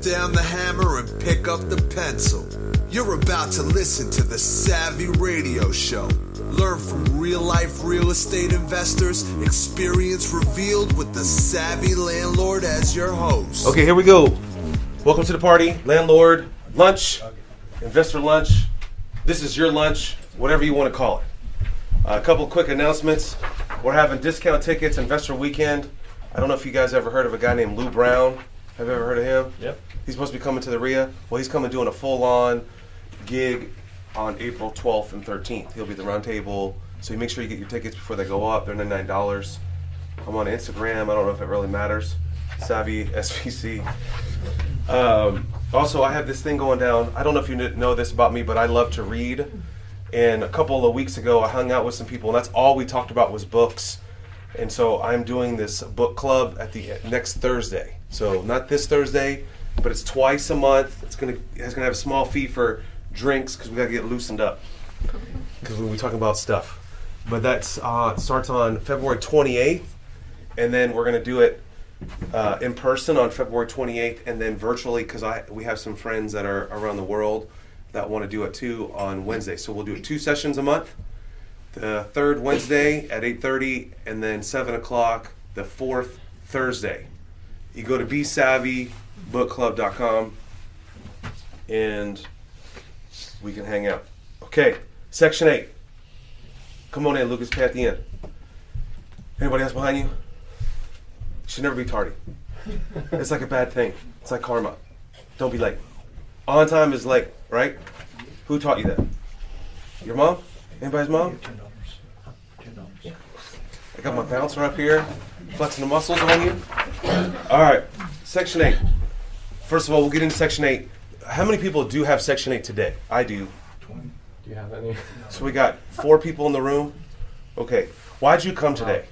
down the hammer and pick up the pencil. You're about to listen to the Savvy Radio Show. Learn from real-life real estate investors, experience revealed with the Savvy Landlord as your host. Okay, here we go. Welcome to the party. Landlord lunch, investor lunch. This is your lunch, whatever you want to call it. A couple quick announcements. We're having discount tickets, Investor Weekend. I don't know if you guys ever heard of a guy named Lou Brown. Have you ever heard of him? Yep. He's supposed to be coming to the RIA. Well, he's coming doing a full-on gig on April 12th and 13th. He'll be at the round table. So you make sure you get your tickets before they go up. They're $9. I'm on Instagram. I don't know if it really matters. Savvy SVC. Also, I have this thing going down. I don't know if you know this about me, but I love to read. And a couple of weeks ago, I hung out with some people, and that's all we talked about was books. And so I'm doing this book club at the next Thursday. So not this Thursday, but it's twice a month. It's gonna have a small fee for drinks because we gotta get loosened up because we'll be talking about stuff. But that starts on February 28th, and then we're gonna do it in person on February 28th, and then virtually because we have some friends that are around the world that want to do it too on Wednesday. So we'll do it 2 sessions a month. The third Wednesday at 8:30, and then 7 o'clock the fourth Thursday. You go to besavvybookclub.com and we can hang out. Okay, Section 8. Come on in, Lucas, pay at the end. Anybody else behind you? You should never be tardy. It's like a bad thing. It's like karma. Don't be late. On time is late, right? Who taught you that? Your mom? Anybody's mom? $10. I got my bouncer up here, flexing the muscles on you. All right, Section 8. First of all, we'll get into Section 8. How many people do have Section 8 today? I do. 20. Do you have any? So we got 4 people in the room. Okay, why'd you come today?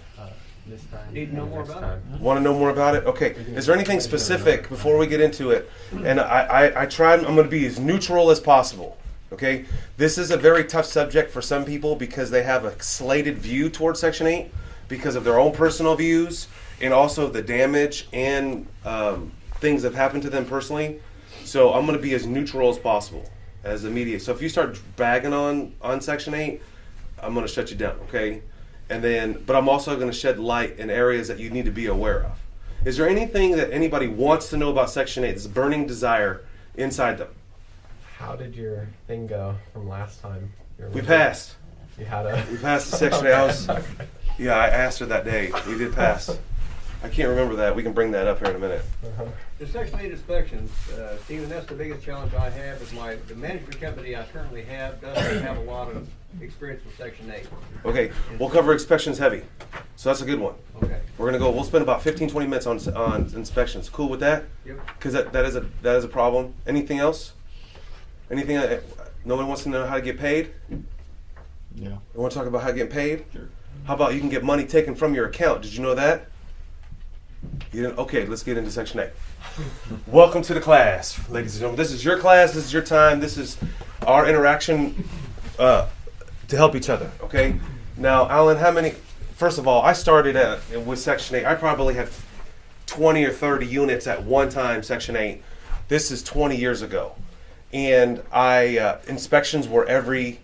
This time. Need to know more about it. Want to know more about it? Okay, is there anything specific before we get into it? And I tried, I'm going to be as neutral as possible. Okay, this is a very tough subject for some people because they have a slated view towards Section 8 because of their own personal views and also the damage and things that have happened to them personally. So I'm going to be as neutral as possible as the media. So if you start bagging on Section 8, I'm going to shut you down, okay? But I'm also going to shed light in areas that you need to be aware of. Is there anything that anybody wants to know about Section 8? This burning desire inside them. How did your thing go from last time? We passed. You had a. We passed the Section 8. Yeah, I asked her that day. We did pass. I can't remember that. We can bring that up here in a minute. The Section 8 inspections, Stephen, that's the biggest challenge I have is the management company I currently have doesn't have a lot of experience with Section 8. Okay, we'll cover inspections heavy. So that's a good one. Okay. We'll spend about 15-20 minutes on inspections. Cool with that? Yep. Because that is a problem. Anything else? Anything? Nobody wants to know how to get paid? Yeah. You want to talk about how to get paid? Sure. How about you can get money taken from your account? Did you know that? You didn't? Okay, let's get into Section 8. Welcome to the class, ladies and gentlemen. This is your class. This is your time. This is our interaction to help each other, okay? Now, Alan, first of all, I started with Section 8. I probably had 20 or 30 units at one time, Section 8. This is 20 years ago. And inspections were every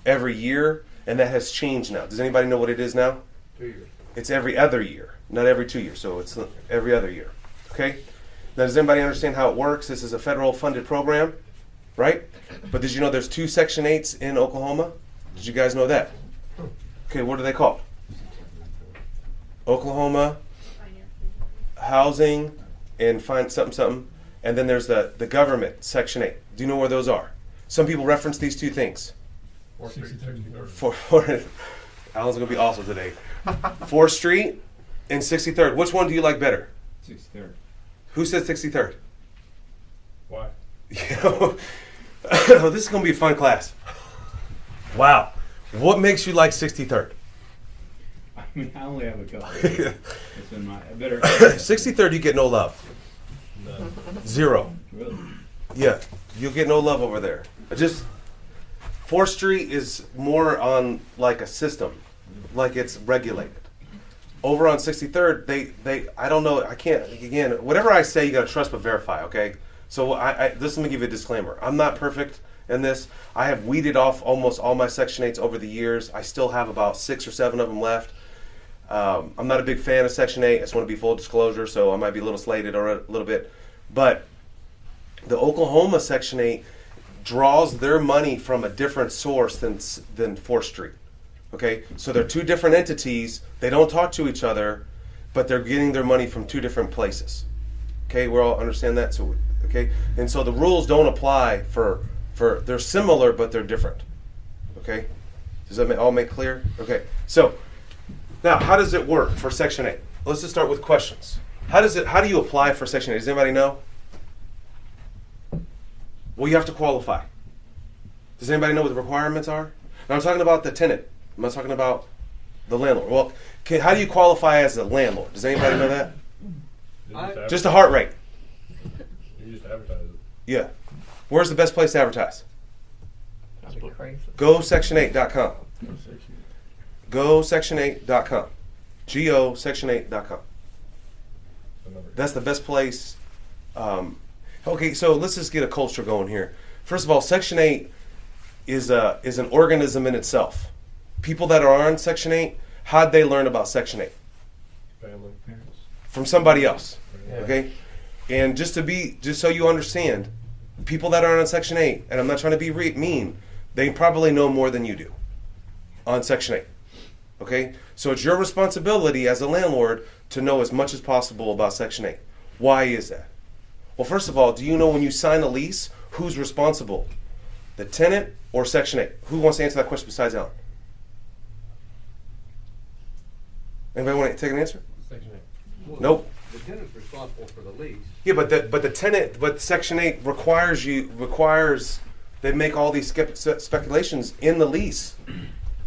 year, and that has changed now. Does anybody know what it is now? 2 years. It's every other year, not every 2 years. So it's every other year. Okay? Now, does anybody understand how it works? This is a federal funded program, right? But did you know there's 2 Section 8s in Oklahoma? Did you guys know that? Okay, what are they called? Oklahoma Housing and something. And then there's the government Section 8. Do you know where those are? Some people reference these 2 things. 4th Street, 63rd. Alan's going to be awesome today. 4th Street and 63rd. Which one do you like better? 63rd. Who said 63rd? Why? This is going to be a fun class. Wow. What makes you like 63rd? I mean, I only have a couple. It's been my better. 63rd, you get no love. No. 0. Really? Yeah, you'll get no love over there. 4th Street is more on like a system, like it's regulated. Over on 63rd, they I don't know, I can't, again, whatever I say, you gotta trust but verify, okay? So let me give you a disclaimer. I'm not perfect in this. I have weeded off almost all my Section 8s over the years. I still have about 6 or 7 of them left. I'm not a big fan of Section 8. I just want to be full disclosure, so I might be a little slated or a little bit. But the Oklahoma Section 8 draws their money from a different source than 4th Street. Okay? So they're two different entities. They don't talk to each other, but they're getting their money from two different places. Okay? We all understand that? So, okay? And so the rules don't apply for they're similar, but they're different. Okay? Does that all make clear? Okay. So, now, how does it work for Section 8? Let's just start with questions. How do you apply for Section 8? Does anybody know? Well, you have to qualify. Does anybody know what the requirements are? Now, I'm talking about the tenant. I'm not talking about the landlord. Well, how do you qualify as a landlord? Does anybody know that? Just a heart rate. You just advertise it. Yeah. Where's the best place to advertise? Go section8.com. Go section8.com. Go section8.com. That's the best place. Okay, so let's just get a culture going here. First of all, Section 8 is an organism in itself. People that are on Section 8, how'd they learn about Section 8? Family, parents. From somebody else. Yeah. Okay? And just so you understand, people that are on Section 8, and I'm not trying to be mean, they probably know more than you do on Section 8. Okay? So it's your responsibility as a landlord to know as much as possible about Section 8. Why is that? Well, first of all, do you know when you sign a lease, who's responsible? The tenant or Section 8? Who wants to answer that question besides Alan? Anybody want to take an answer? Section 8. Well, Nope. The tenant's responsible for the lease. Yeah, but Section 8 requires they make all these speculations in the lease,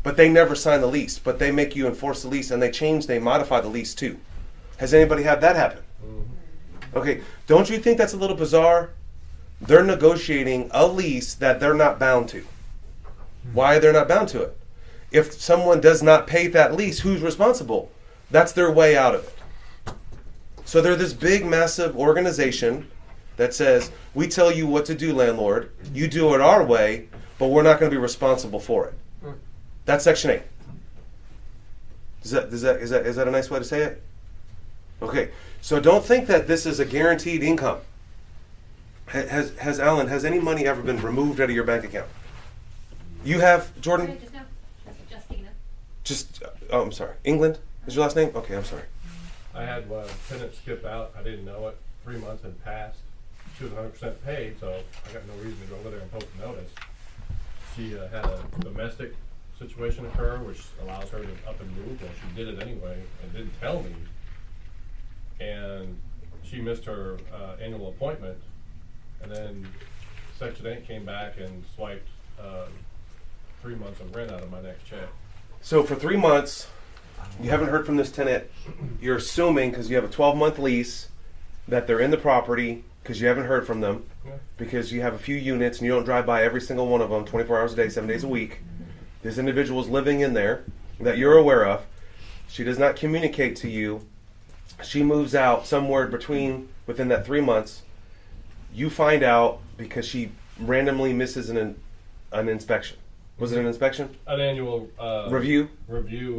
but they never sign the lease. But they make you enforce the lease, and they modify the lease too. Has anybody had that happen? Okay, don't you think that's a little bizarre? They're negotiating a lease that they're not bound to. Why are they not bound to it? If someone does not pay that lease, who's responsible? That's their way out of it. So they're this big, massive organization that says, we tell you what to do, landlord. You do it our way, but we're not going to be responsible for it. That's Section 8. Is that a nice way to say it? Okay, so don't think that this is a guaranteed income. Has any money ever been removed out of your bank account? You have, Jordan? Justina. I'm sorry. England is your last name? Okay, I'm sorry. I had a tenant skip out. I didn't know it. 3 months had passed. She was 100% paid, so I got no reason to go over there and post a notice. She had a domestic situation occur, which allows her to up and move. Well, she did it anyway and didn't tell me. And she missed her annual appointment. And then Section 8 came back and swiped 3 months of rent out of my next check. So for 3 months, you haven't heard from this tenant. You're assuming, because you have a 12-month lease, that they're in the property because you haven't heard from them, because you have a few units and you don't drive by every single one of them 24 hours a day, 7 days a week. This individual is living in there that you're aware of. She does not communicate to you. She moves out somewhere within that 3 months. You find out because she randomly misses an inspection. Was it an inspection? An annual Review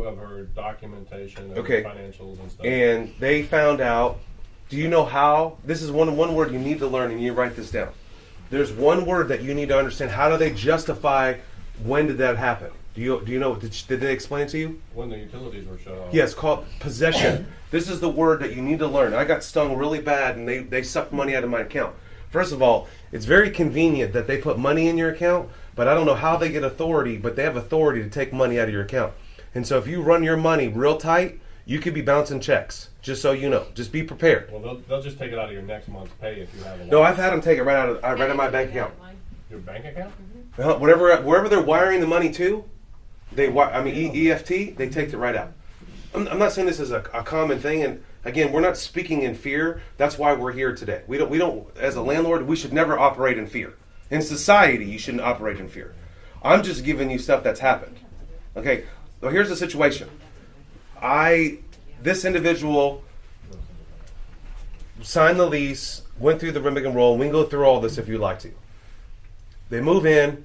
of her documentation and Okay. financials and stuff. And they found out. Do you know how? This is one word you need to learn, and you write this down. There's one word that you need to understand. How do they justify? When did that happen? Do you know? Did they explain it to you? When the utilities were shut off. Yeah, it's called possession. This is the word that you need to learn. I got stung really bad, and they sucked money out of my account. First of all, it's very convenient that they put money in your account, but I don't know how they get authority, but they have authority to take money out of your account. And so if you run your money real tight, you could be bouncing checks, just so you know. Just be prepared. Well, they'll just take it out of your next month's pay if you have a No, loan. I've had them take it right out of my bank account. Your bank account? Wherever they're wiring the money to, EFT, they take it right out. I'm not saying this is a common thing, and again, we're not speaking in fear. That's why we're here today. We don't. As a landlord, we should never operate in fear. In society, you shouldn't operate in fear. I'm just giving you stuff that's happened. Okay, so here's the situation. This individual signed the lease. went through the rigmarole. We can go through all this if you'd like to. They move in.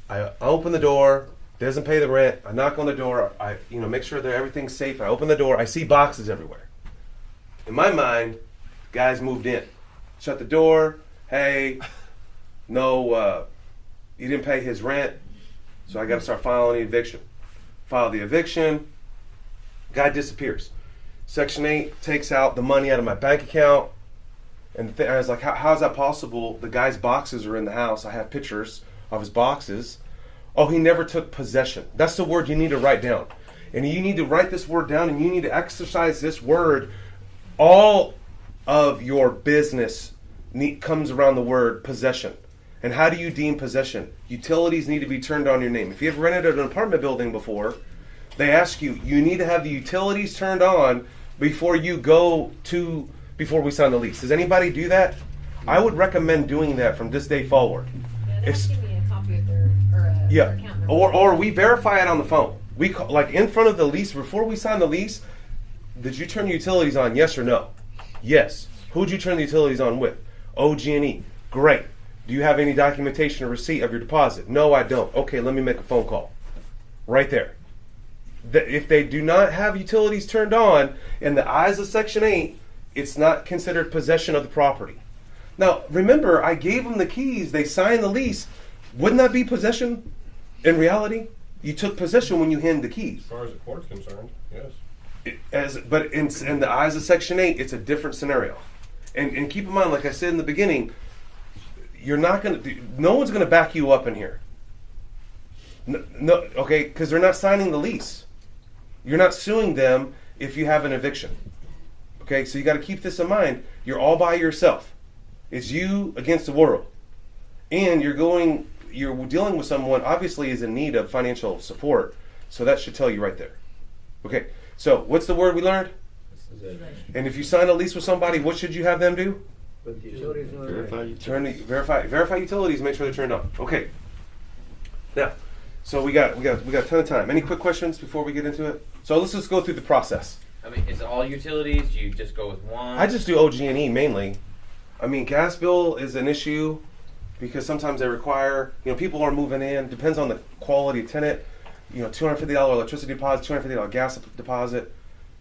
I open the door. Doesn't pay the rent. I knock on the door. I make sure that everything's safe. I open the door. I see boxes everywhere. In my mind, the guys moved in. Shut the door. Hey, no, he didn't pay his rent, so I got to start filing the eviction. File the eviction. Guy disappears. Section 8 takes out the money out of my bank account. And I was like, how is that possible? The guy's boxes are in the house. I have pictures of his boxes. Oh, he never took possession. That's the word you need to write down. And you need to write this word down, and you need to exercise this word. All of your business comes around the word possession. And how do you deem possession? Utilities need to be turned on your name. If you've rented an apartment building before, they ask you need to have the utilities turned on before we sign the lease. Does anybody do that? I would recommend doing that from this day forward. Yeah, they're asking me a copy of their account number. Or we verify it on the phone. We call, like in front of the lease, before we sign the lease, did you turn utilities on, yes or no? Yes. Who'd you turn the utilities on with? OG&E. Great. Do you have any documentation or receipt of your deposit? No, I don't. Okay, let me make a phone call. Right there. If they do not have utilities turned on, in the eyes of Section 8, it's not considered possession of the property. Now, remember, I gave them the keys. They signed the lease. Wouldn't that be possession in reality? You took possession when you handed the keys. As far as the court's concerned, yes. But in the eyes of Section 8, it's a different scenario. And keep in mind, like I said in the beginning, no one's going to back you up in here. No, okay, because they're not signing the lease. You're not suing them if you have an eviction. Okay, so you got to keep this in mind. You're all by yourself. It's you against the world. And you're dealing with someone obviously is in need of financial support. So that should tell you right there. Okay, so what's the word we learned? And if you sign a lease with somebody, what should you have them do? But the utilities are Verify utilities. Make sure they're turned on. Okay. Now, so we got a ton of time. Any quick questions before we get into it? So let's just go through the process. I mean, is it all utilities? Do you just go with one? I just do OG&E mainly. I mean, gas bill is an issue because sometimes they require, people are moving in. Depends on the quality of tenant. $250 electricity deposit, $250 gas deposit.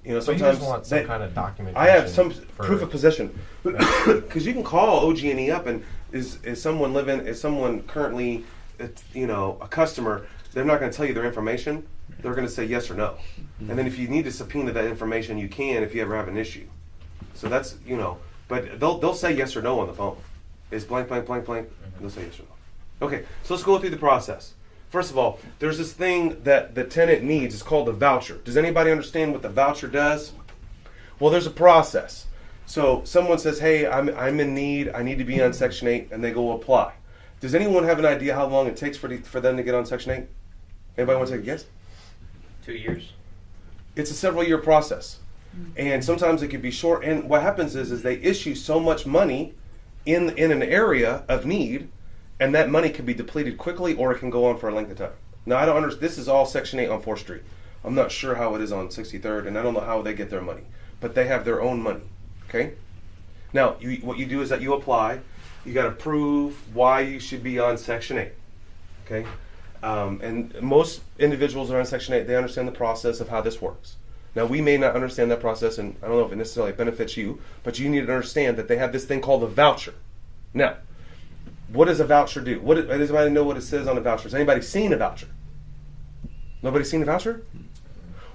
Sometimes So you just want some kind of documentation. I have some proof of possession because you can call OG&E up and is someone currently, a customer. They're not going to tell you their information. They're going to say yes or no. And then if you need to subpoena that information, you can if you ever have an issue. So that's but they'll say yes or no on the phone. It's blank blank blank blank. They'll say yes or no. Okay, so let's go through the process. First of all, there's this thing that the tenant needs. It's called a voucher. Does anybody understand what the voucher does? Well, there's a process. So someone says, hey, I'm in need. I need to be on Section 8, and they go apply. Does anyone have an idea how long it takes for them to get on Section 8? Anybody want to take a guess? 2 years. It's a several-year process. And sometimes it can be short. And what happens is they issue so much money in an area of need, and that money can be depleted quickly, or it can go on for a length of time. Now, I don't understand. This is all Section 8 on 4th Street. I'm not sure how it is on 63rd, and I don't know how they get their money. But they have their own money, okay? Now, what you do is that you apply. You got to prove why you should be on Section 8, okay? And most individuals that are on Section 8, they understand the process of how this works. Now, we may not understand that process, and I don't know if it necessarily benefits you, but you need to understand that they have this thing called a voucher. Now, what does a voucher do? Does anybody know what it says on a voucher? Has anybody seen a voucher? Nobody seen a voucher?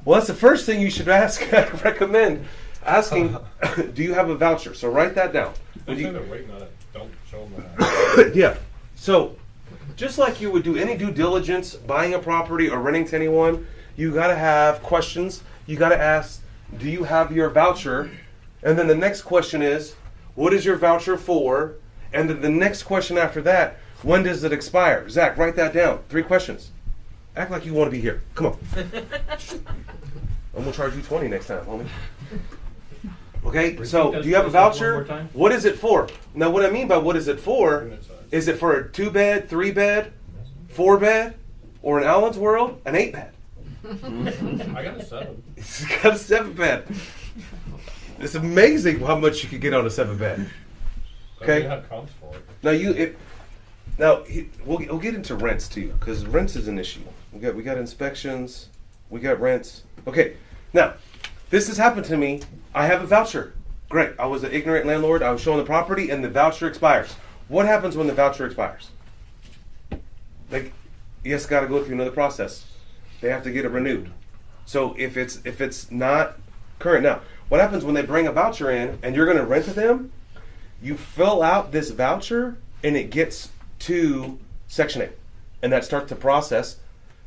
Well, that's the first thing you should ask. I recommend asking, do you have a voucher? So write that down. They say they're waiting on it. Don't show them that. Yeah. So just like you would do any due diligence, buying a property or renting to anyone, you got to have questions. You got to ask, do you have your voucher? And then the next question is, what is your voucher for? And then the next question after that, when does it expire? Zach, write that down. 3 questions. Act like you want to be here. Come on. I'm going to charge you $20 next time, homie. Okay, so do you have a voucher? What is it for? Now, what I mean by what is it for, is it for a 2-bed, 3-bed, 4-bed, or in Alan's world, an 8-bed? I got a 7. He's got a 7-bed. It's amazing how much you could get on a 7-bed. Okay. You have comps for it. We'll get into rents too, because rents is an issue. We got inspections, we got rents. Okay, now this has happened to me. I have a voucher. Great. I was an ignorant landlord. I was showing the property, and the voucher expires. What happens when the voucher expires? Like, yes, got to go through another process. They have to get it renewed. So if it's not current now, what happens when they bring a voucher in and you're going to rent to them? You fill out this voucher and it gets to Section 8, and that starts the process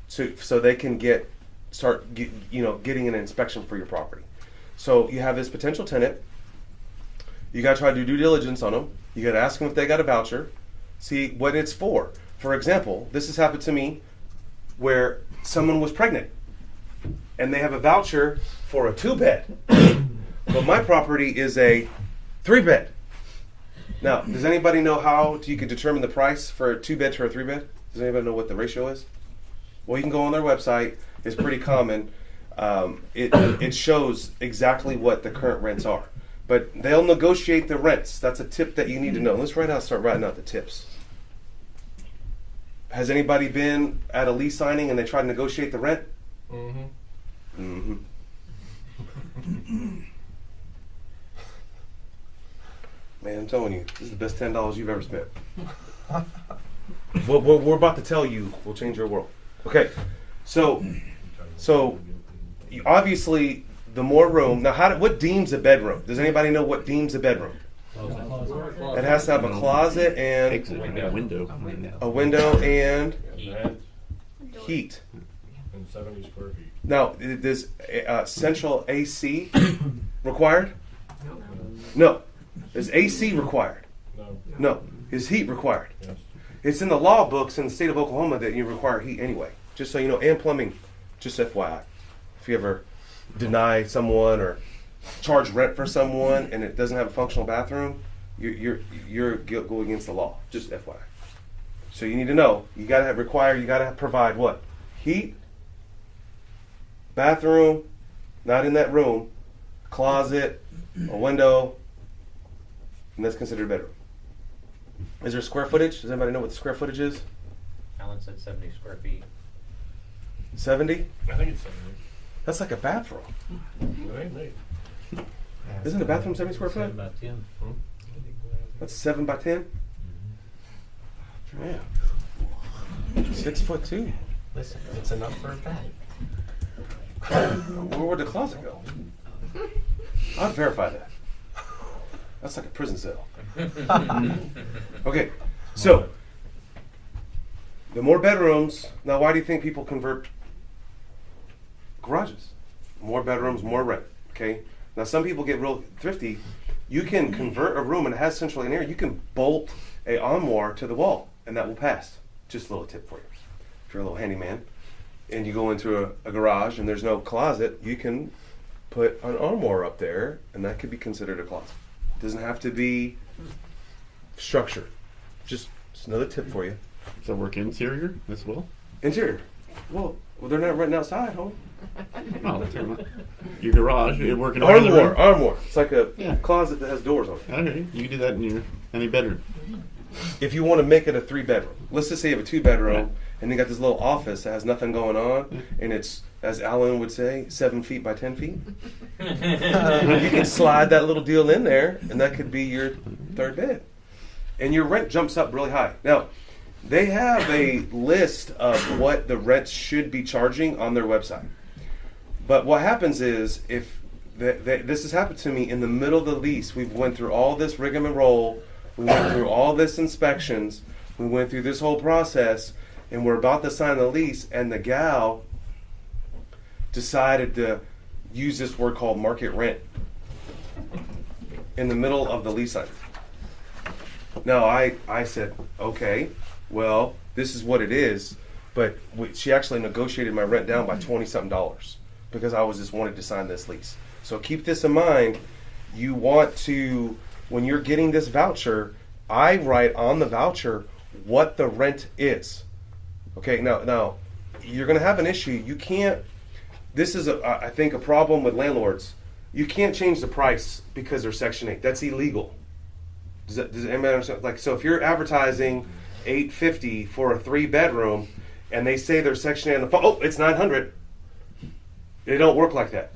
so they can start getting an inspection for your property. So you have this potential tenant. You got to try to do due diligence on them. You got to ask them if they got a voucher, see what it's for. For example, this has happened to me where someone was pregnant and they have a voucher for a 2-bed, but my property is a 3-bed. Now, does anybody know how you can determine the price for a 2-bed to a 3-bed? Does anybody know what the ratio is? Well, you can go on their website. It's pretty common. It shows exactly what the current rents are. But they'll negotiate the rents. That's a tip that you need to know. Let's start writing out the tips. Has anybody been at a lease signing and they try to negotiate the rent? Mm-hmm. Mm-hmm. Man, I'm telling you, this is the best $10 you've ever spent. What we're about to tell you will change your world. Okay, so obviously the more room. Now, what deems a bedroom? Does anybody know what deems a bedroom? It has to have a closet and a window and heat. And 70 square feet. Now, is central AC required? No. Is AC required? No. No. Is heat required? Yes. It's in the law books in the state of Oklahoma that you require heat anyway. Just so you know, and plumbing. Just FYI. If you ever deny someone or charge rent for someone and it doesn't have a functional bathroom, you're going against the law. Just FYI. So you need to know. You gotta provide what? Heat, bathroom, not in that room, closet, a window, and that's considered a bedroom. Is there square footage? Does anybody know what the square footage is? Alan said 70 square feet. 70? I think it's 70. That's like a bathroom. It ain't me. Isn't a bathroom 70 square foot? About 10. That's 7 by 10? Man. 6'2". Listen, it's enough for a bed. Where would the closet go? I'll verify that. That's like a prison cell. Okay, so the more bedrooms. Now, why do you think people convert garages? More bedrooms, more rent. Okay. Now, some people get real thrifty. You can convert a room and it has central air. You can bolt a armoire to the wall, and that will pass. Just a little tip for you. If you're a little handyman, and you go into a garage and there's no closet, you can put an armoire up there, and that could be considered a closet. It doesn't have to be structured. Just another tip for you. Does that work interior as well? Interior. Well, they're not renting outside, homie. No, your garage. You're working around the room. Armoire. It's like a closet that has doors on it. Okay, you can do that in any bedroom. If you want to make it a 3-bedroom, let's just say you have a 2-bedroom, and you got this little office that has nothing going on, and it's, as Alan would say, 7 feet by 10 feet. You can slide that little deal in there, and that could be your 3rd bed. And your rent jumps up really high. Now, they have a list of what the rents should be charging on their website. But what happens is, if this has happened to me in the middle of the lease, we went through all this rigmarole, we went through all this inspections, we went through this whole process, and we're about to sign the lease, and the gal decided to use this word called market rent in the middle of the lease signing. Now, I said, okay, well, this is what it is, but she actually negotiated my rent down by $20-something because I was just wanted to sign this lease. So keep this in mind. You want to, when you're getting this voucher, I write on the voucher what the rent is. Okay, now you're going to have an issue. You can't, this is, I think, a problem with landlords. You can't change the price because they're Section 8. That's illegal. Does anybody understand? Like, so if you're advertising $850 for a 3-bedroom, and they say there's Section 8 on the phone, oh, it's $900. It don't work like that.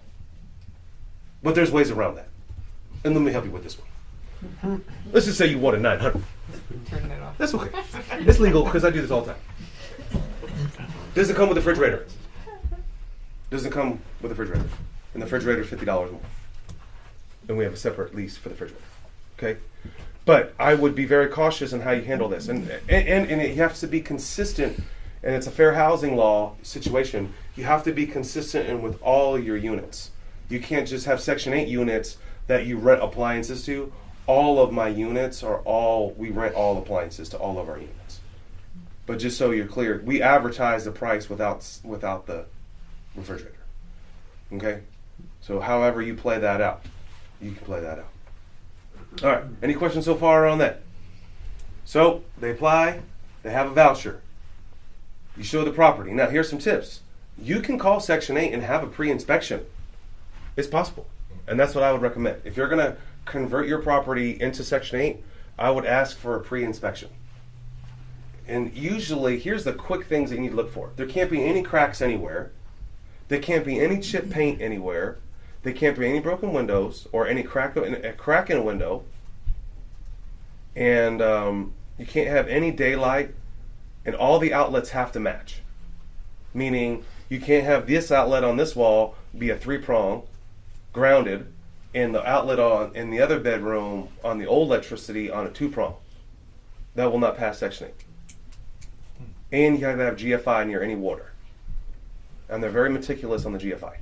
But there's ways around that. And let me help you with this one. Let's just say you wanted $900. Turn that off. That's okay. It's legal because I do this all the time. Does it come with a refrigerator? Doesn't come with a refrigerator. And the refrigerator is $50 more. And we have a separate lease for the refrigerator. Okay? But I would be very cautious in how you handle this. And it has to be consistent, and it's a fair housing law situation. You have to be consistent in with all your units. You can't just have Section 8 units that you rent appliances to. All of my units we rent all appliances to all of our units. But just so you're clear, we advertise the price without the refrigerator. Okay? So however you play that out, you can play that out. All right. Any questions so far on that? So they apply. They have a voucher. You show the property. Now here's some tips. You can call Section 8 and have a pre-inspection. It's possible. And that's what I would recommend. If you're going to convert your property into Section 8, I would ask for a pre-inspection. And usually, here's the quick things that you need to look for. There can't be any cracks anywhere. There can't be any chip paint anywhere. There can't be any broken windows or any crack in a window. And you can't have any daylight. And all the outlets have to match. Meaning, you can't have this outlet on this wall be a 3-prong, grounded, and the outlet in the other bedroom on the old electricity on a 2-prong. That will not pass Section 8. And you have to have GFI near any water. And they're very meticulous on the GFI.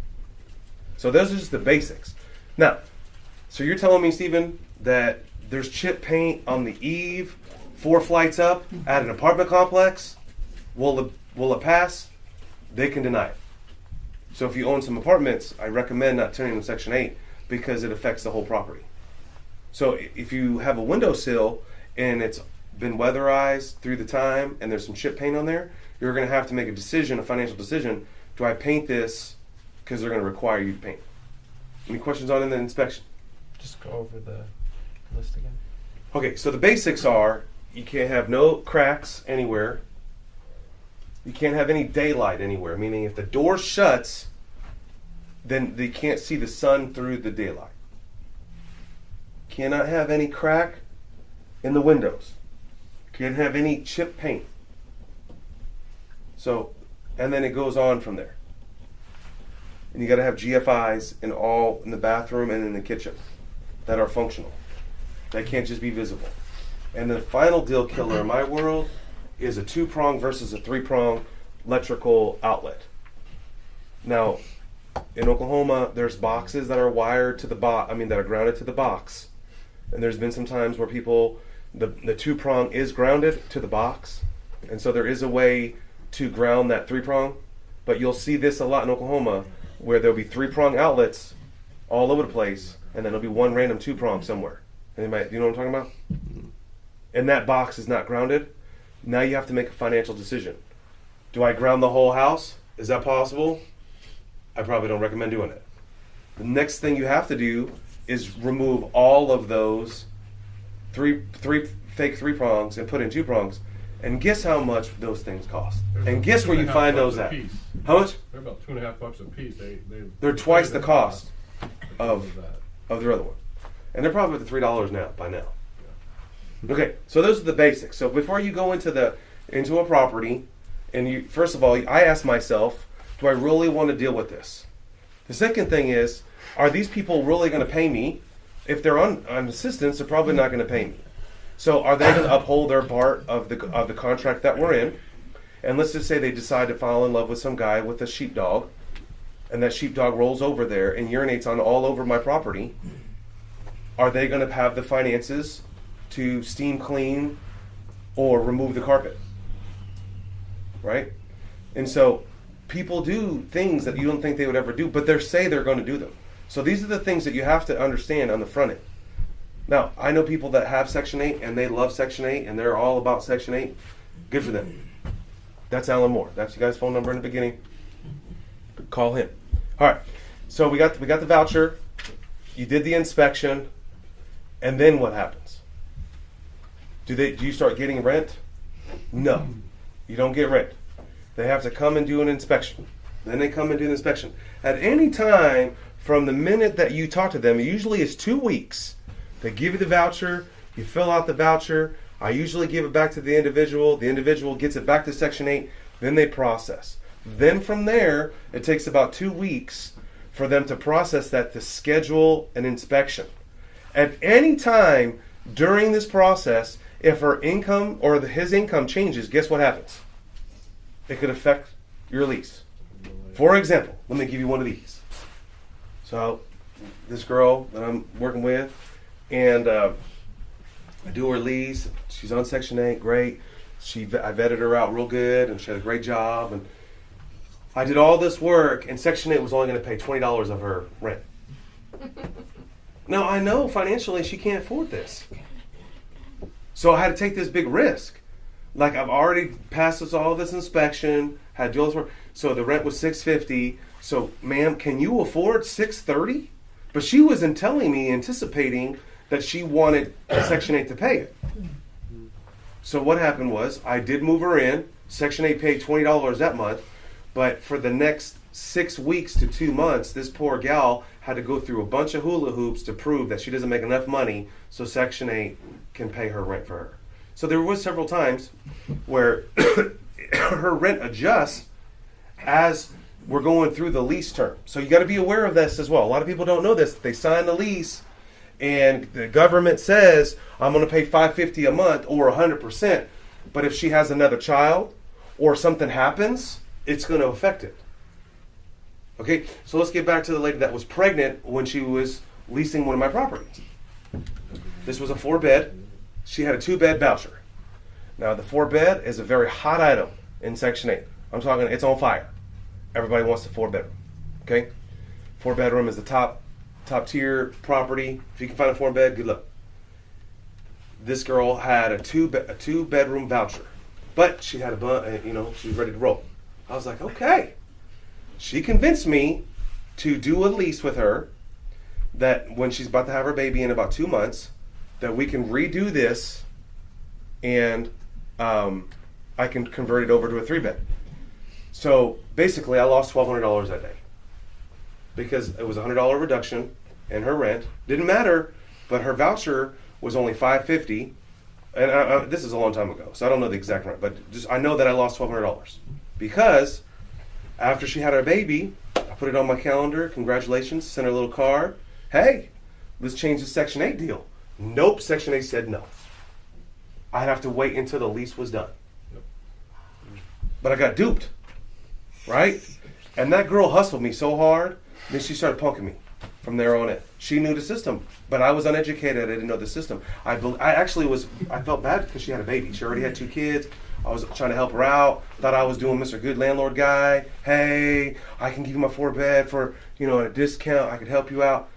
So those are just the basics. Now, so you're telling me, Stephen, that there's chip paint on the eave, 4 flights up at an apartment complex? Will it pass? They can deny it. So if you own some apartments, I recommend not turning them Section 8 because it affects the whole property. So if you have a windowsill and it's been weatherized through the time and there's some chip paint on there, you're going to have to make a financial decision. Do I paint this? Because they're going to require you to paint. Any questions on the inspection? Just go over the list again. Okay, so the basics are you can't have no cracks anywhere. You can't have any daylight anywhere, meaning if the door shuts, then they can't see the sun through the daylight. Cannot have any crack in the windows. Can't have any chip paint. So, and then it goes on from there. And you got to have GFIs in the bathroom and in the kitchen that are functional. That can't just be visible. And the final deal killer in my world is a 2-prong versus a 3-prong electrical outlet. Now, in Oklahoma, there's boxes that are wired to that are grounded to the box. And there's been some times where the 2-prong is grounded to the box. And so there is a way to ground that 3-prong. But you'll see this a lot in Oklahoma where there'll be 3-prong outlets all over the place, and then there'll be one random 2-prong somewhere. Anybody, do you know what I'm talking about? And that box is not grounded. Now you have to make a financial decision. Do I ground the whole house? Is that possible? I probably don't recommend doing it. The next thing you have to do is remove all of those three fake 3-prongs and put in 2-prongs. And guess how much those things cost? And guess where you find those at? How much? They're about $2.50 a piece. They're twice the cost of their other one. And they're probably at the $3 now, by now. Okay, so those are the basics. So before you go into a property, and first of all, I ask myself, do I really want to deal with this? The second thing is, are these people really going to pay me? If they're on assistance, they're probably not going to pay me. So are they going to uphold their part of the contract that we're in? And let's just say they decide to fall in love with some guy with a sheepdog, and that sheepdog rolls over there and urinates on all over my property. Are they going to have the finances to steam clean or remove the carpet? Right? And so people do things that you don't think they would ever do, but they say they're going to do them. So these are the things that you have to understand on the front end. Now, I know people that have Section 8 and they love Section 8 and they're all about Section 8. Good for them. That's Alan Moore. That's your guy's phone number in the beginning. Call him. All right. So we got the voucher. You did the inspection. And then what happens? Do you start getting rent? No, you don't get rent. They have to come and do an inspection. Then they come and do the inspection. At any time from the minute that you talk to them, usually it's 2 weeks. They give you the voucher, you fill out the voucher. I usually give it back to the individual. The individual gets it back to Section 8. Then they process. Then from there, it takes about 2 weeks for them to process that to schedule an inspection. At any time during this process, if her income or his income changes, guess what happens? It could affect your lease. For example, let me give you one of these. So, this girl that I'm working with, and I do her lease. She's on Section 8, great. I vetted her out real good, and she had a great job. And I did all this work, and Section 8 was only going to pay $20 of her rent. Now, I know financially she can't afford this. So I had to take this big risk. Like, I've already passed all this inspection, had to do all this work. So the rent was $650. So, ma'am, can you afford $630? But she wasn't telling me, anticipating that she wanted Section 8 to pay it. So what happened was, I did move her in. Section 8 paid $20 that month. But for the next 6 weeks to 2 months, this poor gal had to go through a bunch of hula hoops to prove that she doesn't make enough money so Section 8 can pay her rent for her. So there was several times where her rent adjusts as we're going through the lease term. So you got to be aware of this as well. A lot of people don't know this. They sign the lease and the government says, I'm going to pay $550 a month or 100%. But if she has another child or something happens, it's going to affect it. Okay, so let's get back to the lady that was pregnant when she was leasing one of my properties. This was a 4-bed. She had a 2-bed voucher. Now, the 4-bed is a very hot item in Section 8. I'm talking, it's on fire. Everybody wants a 4-bedroom. Okay? 4-bedroom is the top tier property. If you can find a 4-bed, good luck. This girl had a 2-bedroom voucher, but she had she was ready to roll. I was like, okay. She convinced me to do a lease with her that when she's about to have her baby in about 2 months, that we can redo this and I can convert it over to a 3-bed. So basically, I lost $1,200 that day because it was a $100 reduction in her rent. Didn't matter, but her voucher was only $550, and this is a long time ago, so I don't know the exact rent, but just I know that I lost $1,200 because after she had her baby, I put it on my calendar. Congratulations, sent her a little card. Hey, let's change the Section 8 deal. Nope, Section 8 said no. I'd have to wait until the lease was done. But I got duped, right? And that girl hustled me so hard, then she started punking me from there on in. She knew the system, but I was uneducated. I didn't know the system. I felt bad because she had a baby. She already had 2 kids. I was trying to help her out. Thought I was doing Mr. Good Landlord guy. Hey, I can give you my 4-bed for, a discount. I could help you out.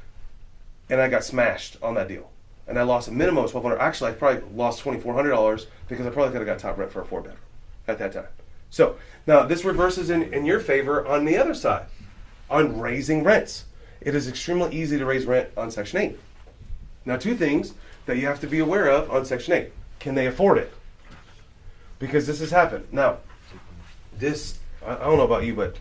And I got smashed on that deal. And I lost a minimum of $1,200. Actually, I probably lost $2,400 because I probably could have got top rent for a 4-bedroom at that time. So now this reverses in your favor on the other side, on raising rents. It is extremely easy to raise rent on Section 8. Now, 2 things that you have to be aware of on Section 8. Can they afford it? Because this has happened. Now, I don't know about you, but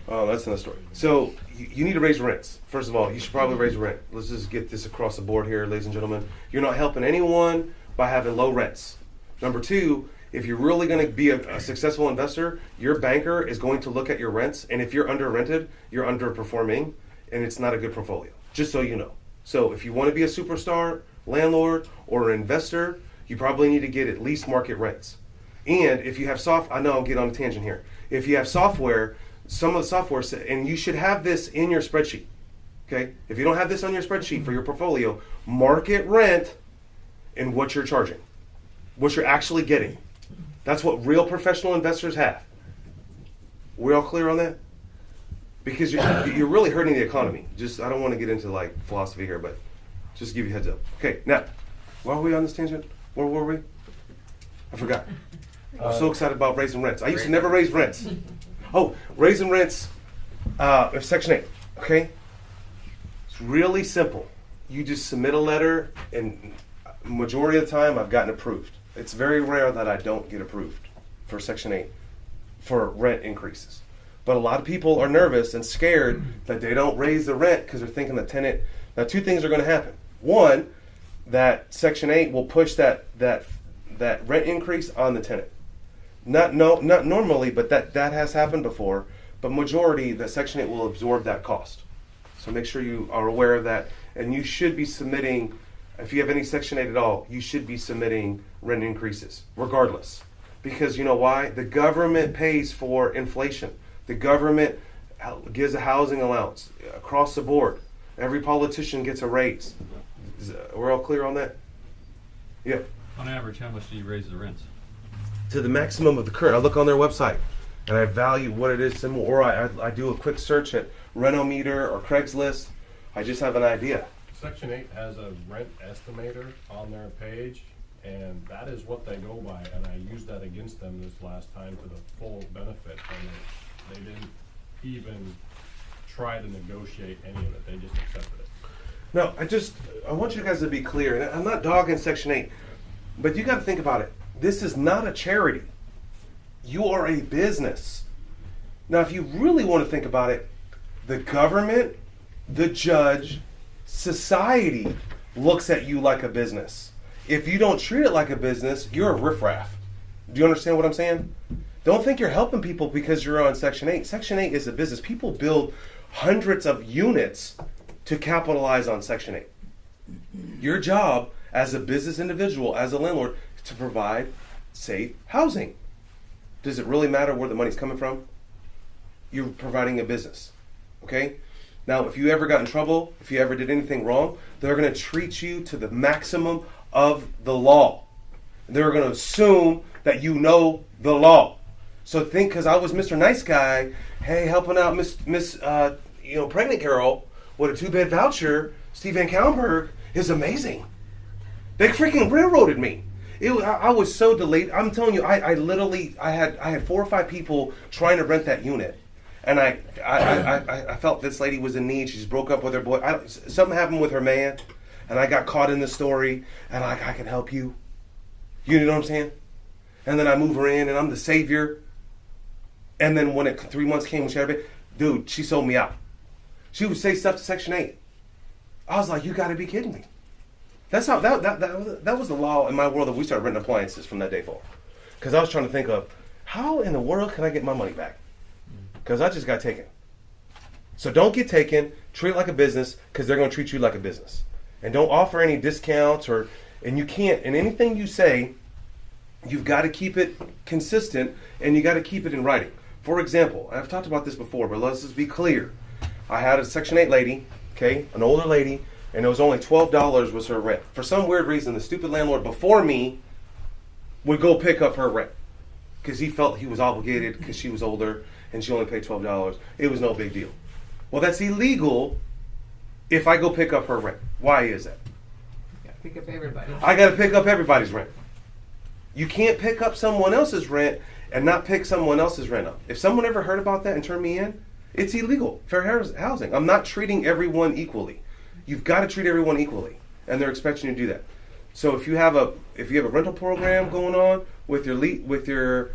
that's another story. So you need to raise rents. First of all, you should probably raise rent. Let's just get this across the board here, ladies and gentlemen. You're not helping anyone by having low rents. Number 2, if you're really going to be a successful investor, your banker is going to look at your rents, and if you're under rented, you're underperforming, and it's not a good portfolio, just so you know. So if you want to be a superstar landlord or an investor, you probably need to get at least market rents. And if you have I know I'll get on a tangent here. If you have software, some of the software, and you should have this in your spreadsheet, okay? If you don't have this on your spreadsheet for your portfolio, market rent and what you're charging, what you're actually getting. That's what real professional investors have. We all clear on that? Because you're really hurting the economy. I don't want to get into philosophy here, but just to give you a heads up. Okay, now, why were we on this tangent? Where were we? I forgot. I'm so excited about raising rents. I used to never raise rents. Oh, raising rents of Section 8, okay? It's really simple. You just submit a letter, and Majority of the time, I've gotten approved. It's very rare that I don't get approved for Section 8 for rent increases. But a lot of people are nervous and scared that they don't raise the rent because they're thinking the tenant. Now, two things are going to happen. One, that Section 8 will push that rent increase on the tenant. Not normally, but that has happened before. But majority, the Section 8 will absorb that cost. So make sure you are aware of that. And you should be submitting, if you have any Section 8 at all, you should be submitting rent increases, regardless. Because you know why? The government pays for inflation. The government gives a housing allowance across the board. Every politician gets a raise. We're all clear on that? Yeah. On average, how much do you raise the rents? To the maximum of the current. I look on their website and I value what it is, or I do a quick search at Renometer or Craigslist. I just have an idea. Section 8 has a rent estimator on their page, and that is what they go by, and I used that against them this last time to the full benefit, and they didn't even try to negotiate any of it. They just accepted it. No, I want you guys to be clear, and I'm not dogging Section 8, but you got to think about it. This is not a charity. You are a business. Now, if you really want to think about it, the government, the judge, society looks at you like a business. If you don't treat it like a business, you're a riffraff. Do you understand what I'm saying? Don't think you're helping people because you're on Section 8. Section 8 is a business. People build hundreds of units to capitalize on Section 8. Your job as a business individual, as a landlord, is to provide safe housing. Does it really matter where the money's coming from? You're providing a business. Okay? Now, if you ever got in trouble, if you ever did anything wrong, they're going to treat you to the maximum of the law. They're going to assume that you know the law. So think, because I was Mr. Nice Guy, hey, helping out Miss pregnant girl with a 2-bed voucher, Steve VanCauwenbergh is amazing. They freaking railroaded me. I was so delayed. I'm telling you, I had 4 or 5 people trying to rent that unit. And I felt this lady was in need. She just broke up with her boy. Something happened with her man, and I got caught in the story. And I can help you. You know what I'm saying? And then I move her in, and I'm the savior. And then when 3 months came, when she had a baby, dude, she sold me out. She would say stuff to Section 8. I was like, you got to be kidding me. That's how that was the law in my world that we started renting appliances from that day forward. Because I was trying to think of how in the world can I get my money back? Because I just got taken. So don't get taken. Treat it like a business because they're going to treat you like a business. And don't offer any discounts and you can't. And anything you say, you've got to keep it consistent and you got to keep it in writing. For example, I've talked about this before, but let's just be clear. I had a Section 8 lady, okay, an older lady, and it was only $12 was her rent. For some weird reason, the stupid landlord before me would go pick up her rent because he felt he was obligated because she was older and she only paid $12. It was no big deal. Well, that's illegal if I go pick up her rent. Why is that? You gotta pick up everybody. I got to pick up everybody's rent. You can't pick up someone else's rent and not pick someone else's rent up. If someone ever heard about that and turned me in, it's illegal. Fair housing. I'm not treating everyone equally. You've got to treat everyone equally, and they're expecting you to do that. So if you have a rental program going on with your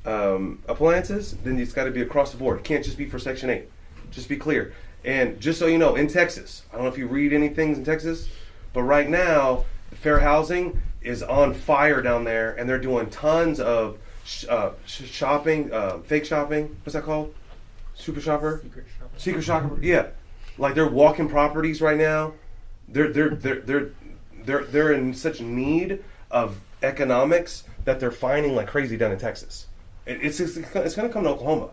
appliances, then it's got to be across the board. It can't just be for Section 8. Just be clear. And just so you know, in Texas, I don't know if you read any things in Texas, but right now, fair housing is on fire down there, and they're doing tons of shopping, fake shopping. What's that called? Super shopper? Secret shopper. Yeah. Like they're walking properties right now. They're in such need of economics that they're finding like crazy down in Texas. It's going to come to Oklahoma.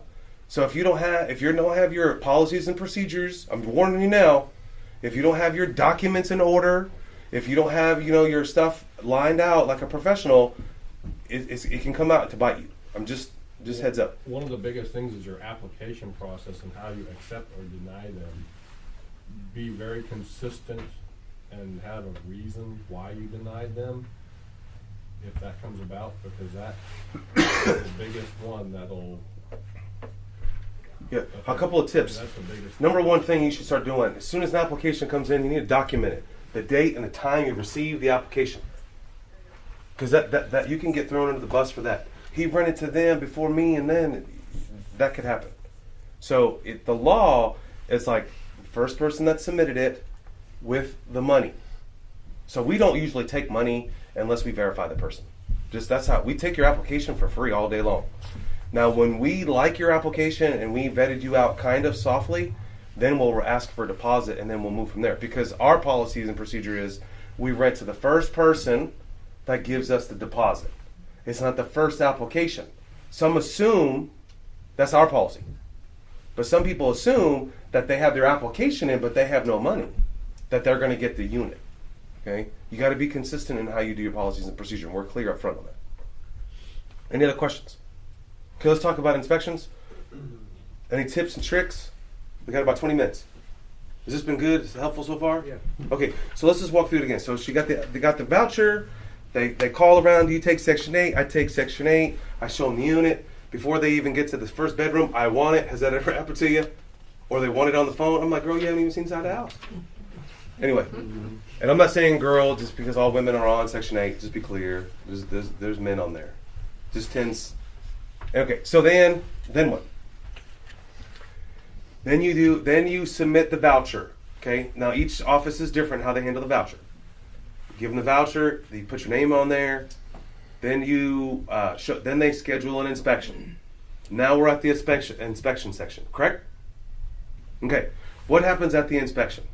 So if you don't have your policies and procedures, I'm warning you now. If you don't have your documents in order, if you don't have your stuff lined out like a professional, it can come out to bite you. I'm just heads up. One of the biggest things is your application process and how you accept or deny them. Be very consistent and have a reason why you denied them, if that comes about, because that is the biggest one that'll... Yeah, a couple of tips. That's the biggest Number one thing you should start doing, as soon as an application comes in, you need to document it. The date and the time you received the application. Because that you can get thrown under the bus for that. He rented to them before me, and then that could happen. So the law is like the first person that submitted it with the money. So we don't usually take money unless we verify the person. Just that's how we take your application for free all day long. Now, when we like your application and we vetted you out kind of softly, then we'll ask for a deposit and then we'll move from there. Because our policies and procedure is we rent to the first person that gives us the deposit. It's not the first application. Some assume that's our policy. But some people assume that they have their application in, but they have no money, that they're going to get the unit. Okay? You got to be consistent in how you do your policies and procedure, and we're clear up front on that. Any other questions? Okay, let's talk about inspections. Any tips and tricks? We got about 20 minutes. Has this been good? Is it helpful so far? Yeah. Okay, so let's just walk through it again. So they got the voucher. They call around. You take Section 8. I take Section 8. I show them the unit. Before they even get to the first bedroom, I want it. Has that ever happened to you? Or they want it on the phone? I'm like, girl, you haven't even seen inside the house. Anyway, and I'm not saying girl just because all women are on Section 8. Just be clear. There's men on there. Just tends. Okay, so then what? Then you submit the voucher. Okay, now each office is different how they handle the voucher. Give them the voucher. You put your name on there. Then then they schedule an inspection. Now we're at the inspection section. Correct? Okay. What happens at the inspection?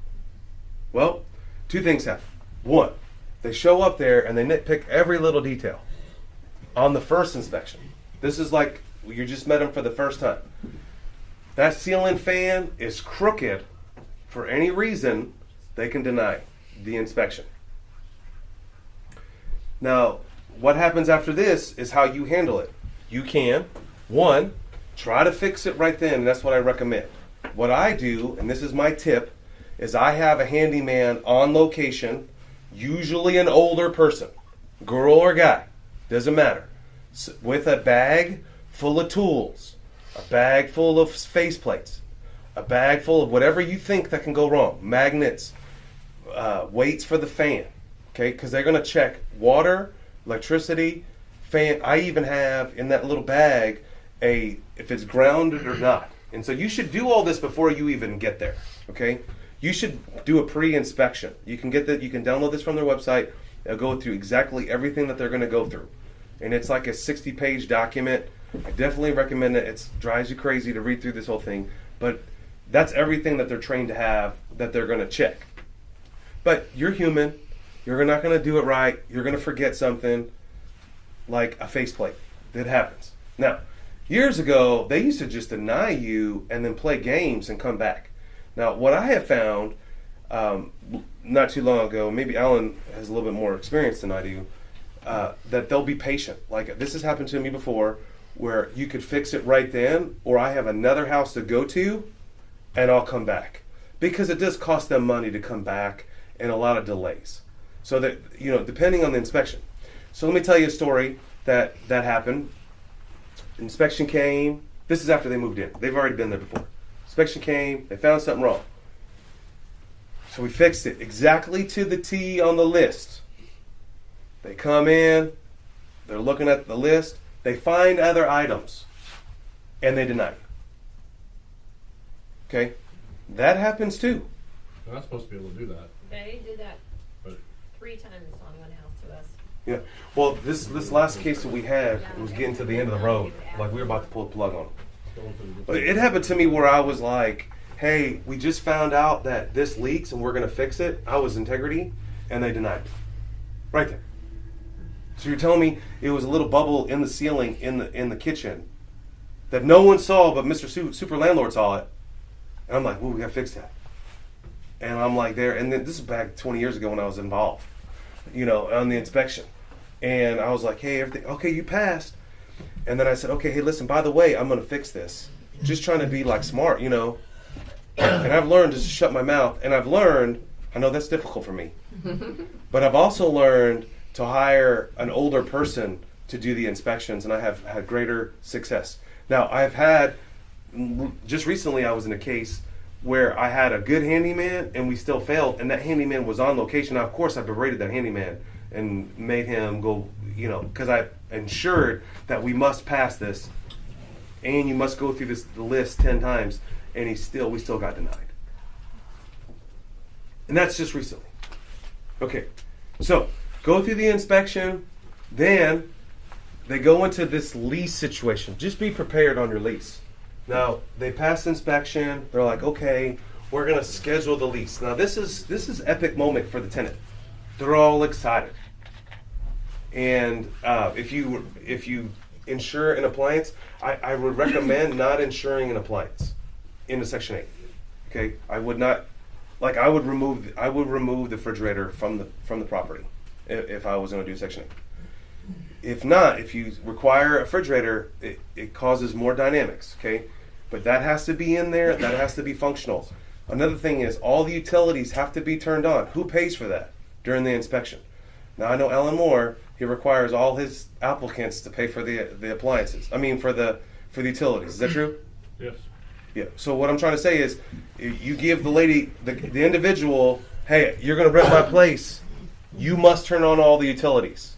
Well, two things happen. One, they show up there and they nitpick every little detail on the first inspection. This is like you just met them for the first time. That ceiling fan is crooked for any reason, they can deny the inspection. Now, what happens after this is how you handle it. You can, one, try to fix it right then, and that's what I recommend. What I do, and this is my tip, is I have a handyman on location, usually an older person, girl or guy, doesn't matter, with a bag full of tools, a bag full of faceplates, a bag full of whatever you think that can go wrong, magnets, weights for the fan, okay, because they're going to check water, electricity, fan. I even have in that little bag if it's grounded or not. And so you should do all this before you even get there, okay? You should do a pre-inspection. You can download this from their website. It'll go through exactly everything that they're going to go through. And it's like a 60-page document. I definitely recommend it. It drives you crazy to read through this whole thing. But that's everything that they're trained to have that they're going to check. But you're human. You're not going to do it right. You're going to forget something like a faceplate. That happens. Now, years ago, they used to just deny you and then play games and come back. Now, what I have found not too long ago, maybe Alan has a little bit more experience than I do, that they'll be patient. Like this has happened to me before where you could fix it right then, or I have another house to go to and I'll come back. Because it does cost them money to come back and a lot of delays. So that, depending on the inspection. So let me tell you a story that happened. Inspection came. This is after they moved in. They've already been there before. Inspection came. They found something wrong. So we fixed it exactly to the T on the list. They come in. They're looking at the list. They find other items. And they deny it. Okay? That happens too. They're not supposed to be able to do that. They did that But 3 times on one house to us. Yeah. Well, this last case that we had, it was getting to the end of the road. Like we were about to pull the plug on them. But it happened to me where I was like, hey, we just found out that this leaks and we're going to fix it. I was integrity, and they denied me. Right there. So you're telling me it was a little bubble in the ceiling in the kitchen that no one saw but Mr. Super Landlord saw it. And I'm like, well, we got to fix that. And I'm like there. And then this is back 20 years ago when I was involved, on the inspection. And I was like, hey, everything, okay, you passed. And then I said, okay, hey, listen, by the way, I'm going to fix this. Just trying to be like smart, And I've learned to shut my mouth. And I've learned, I know that's difficult for me, but I've also learned to hire an older person to do the inspections, and I have had greater success. Now, just recently I was in a case where I had a good handyman and we still failed, and that handyman was on location. Now, of course, I berated that handyman and made him go, because I ensured that we must pass this, and you must go through this list 10 times, and we still got denied. And that's just recently. Okay, so go through the inspection, then they go into this lease situation. Just be prepared on your lease. Now, they pass inspection, they're like, okay, we're gonna schedule the lease. Now this is epic moment for the tenant. They're all excited. And if you insure an appliance, I would recommend not insuring an appliance into Section 8. Okay, I would not. Like I would remove the refrigerator from the property if I was going to do Section 8. If not, if you require a refrigerator, it causes more dynamics. Okay, but that has to be in there. That has to be functional. Another thing is all the utilities have to be turned on. Who pays for that during the inspection? Now I know Alan Moore. He requires all his applicants to pay for the appliances. I mean for the utilities. Is that true? Yes. Yeah. So what I'm trying to say is, you give the lady, the individual, hey, you're going to rent my place. You must turn on all the utilities.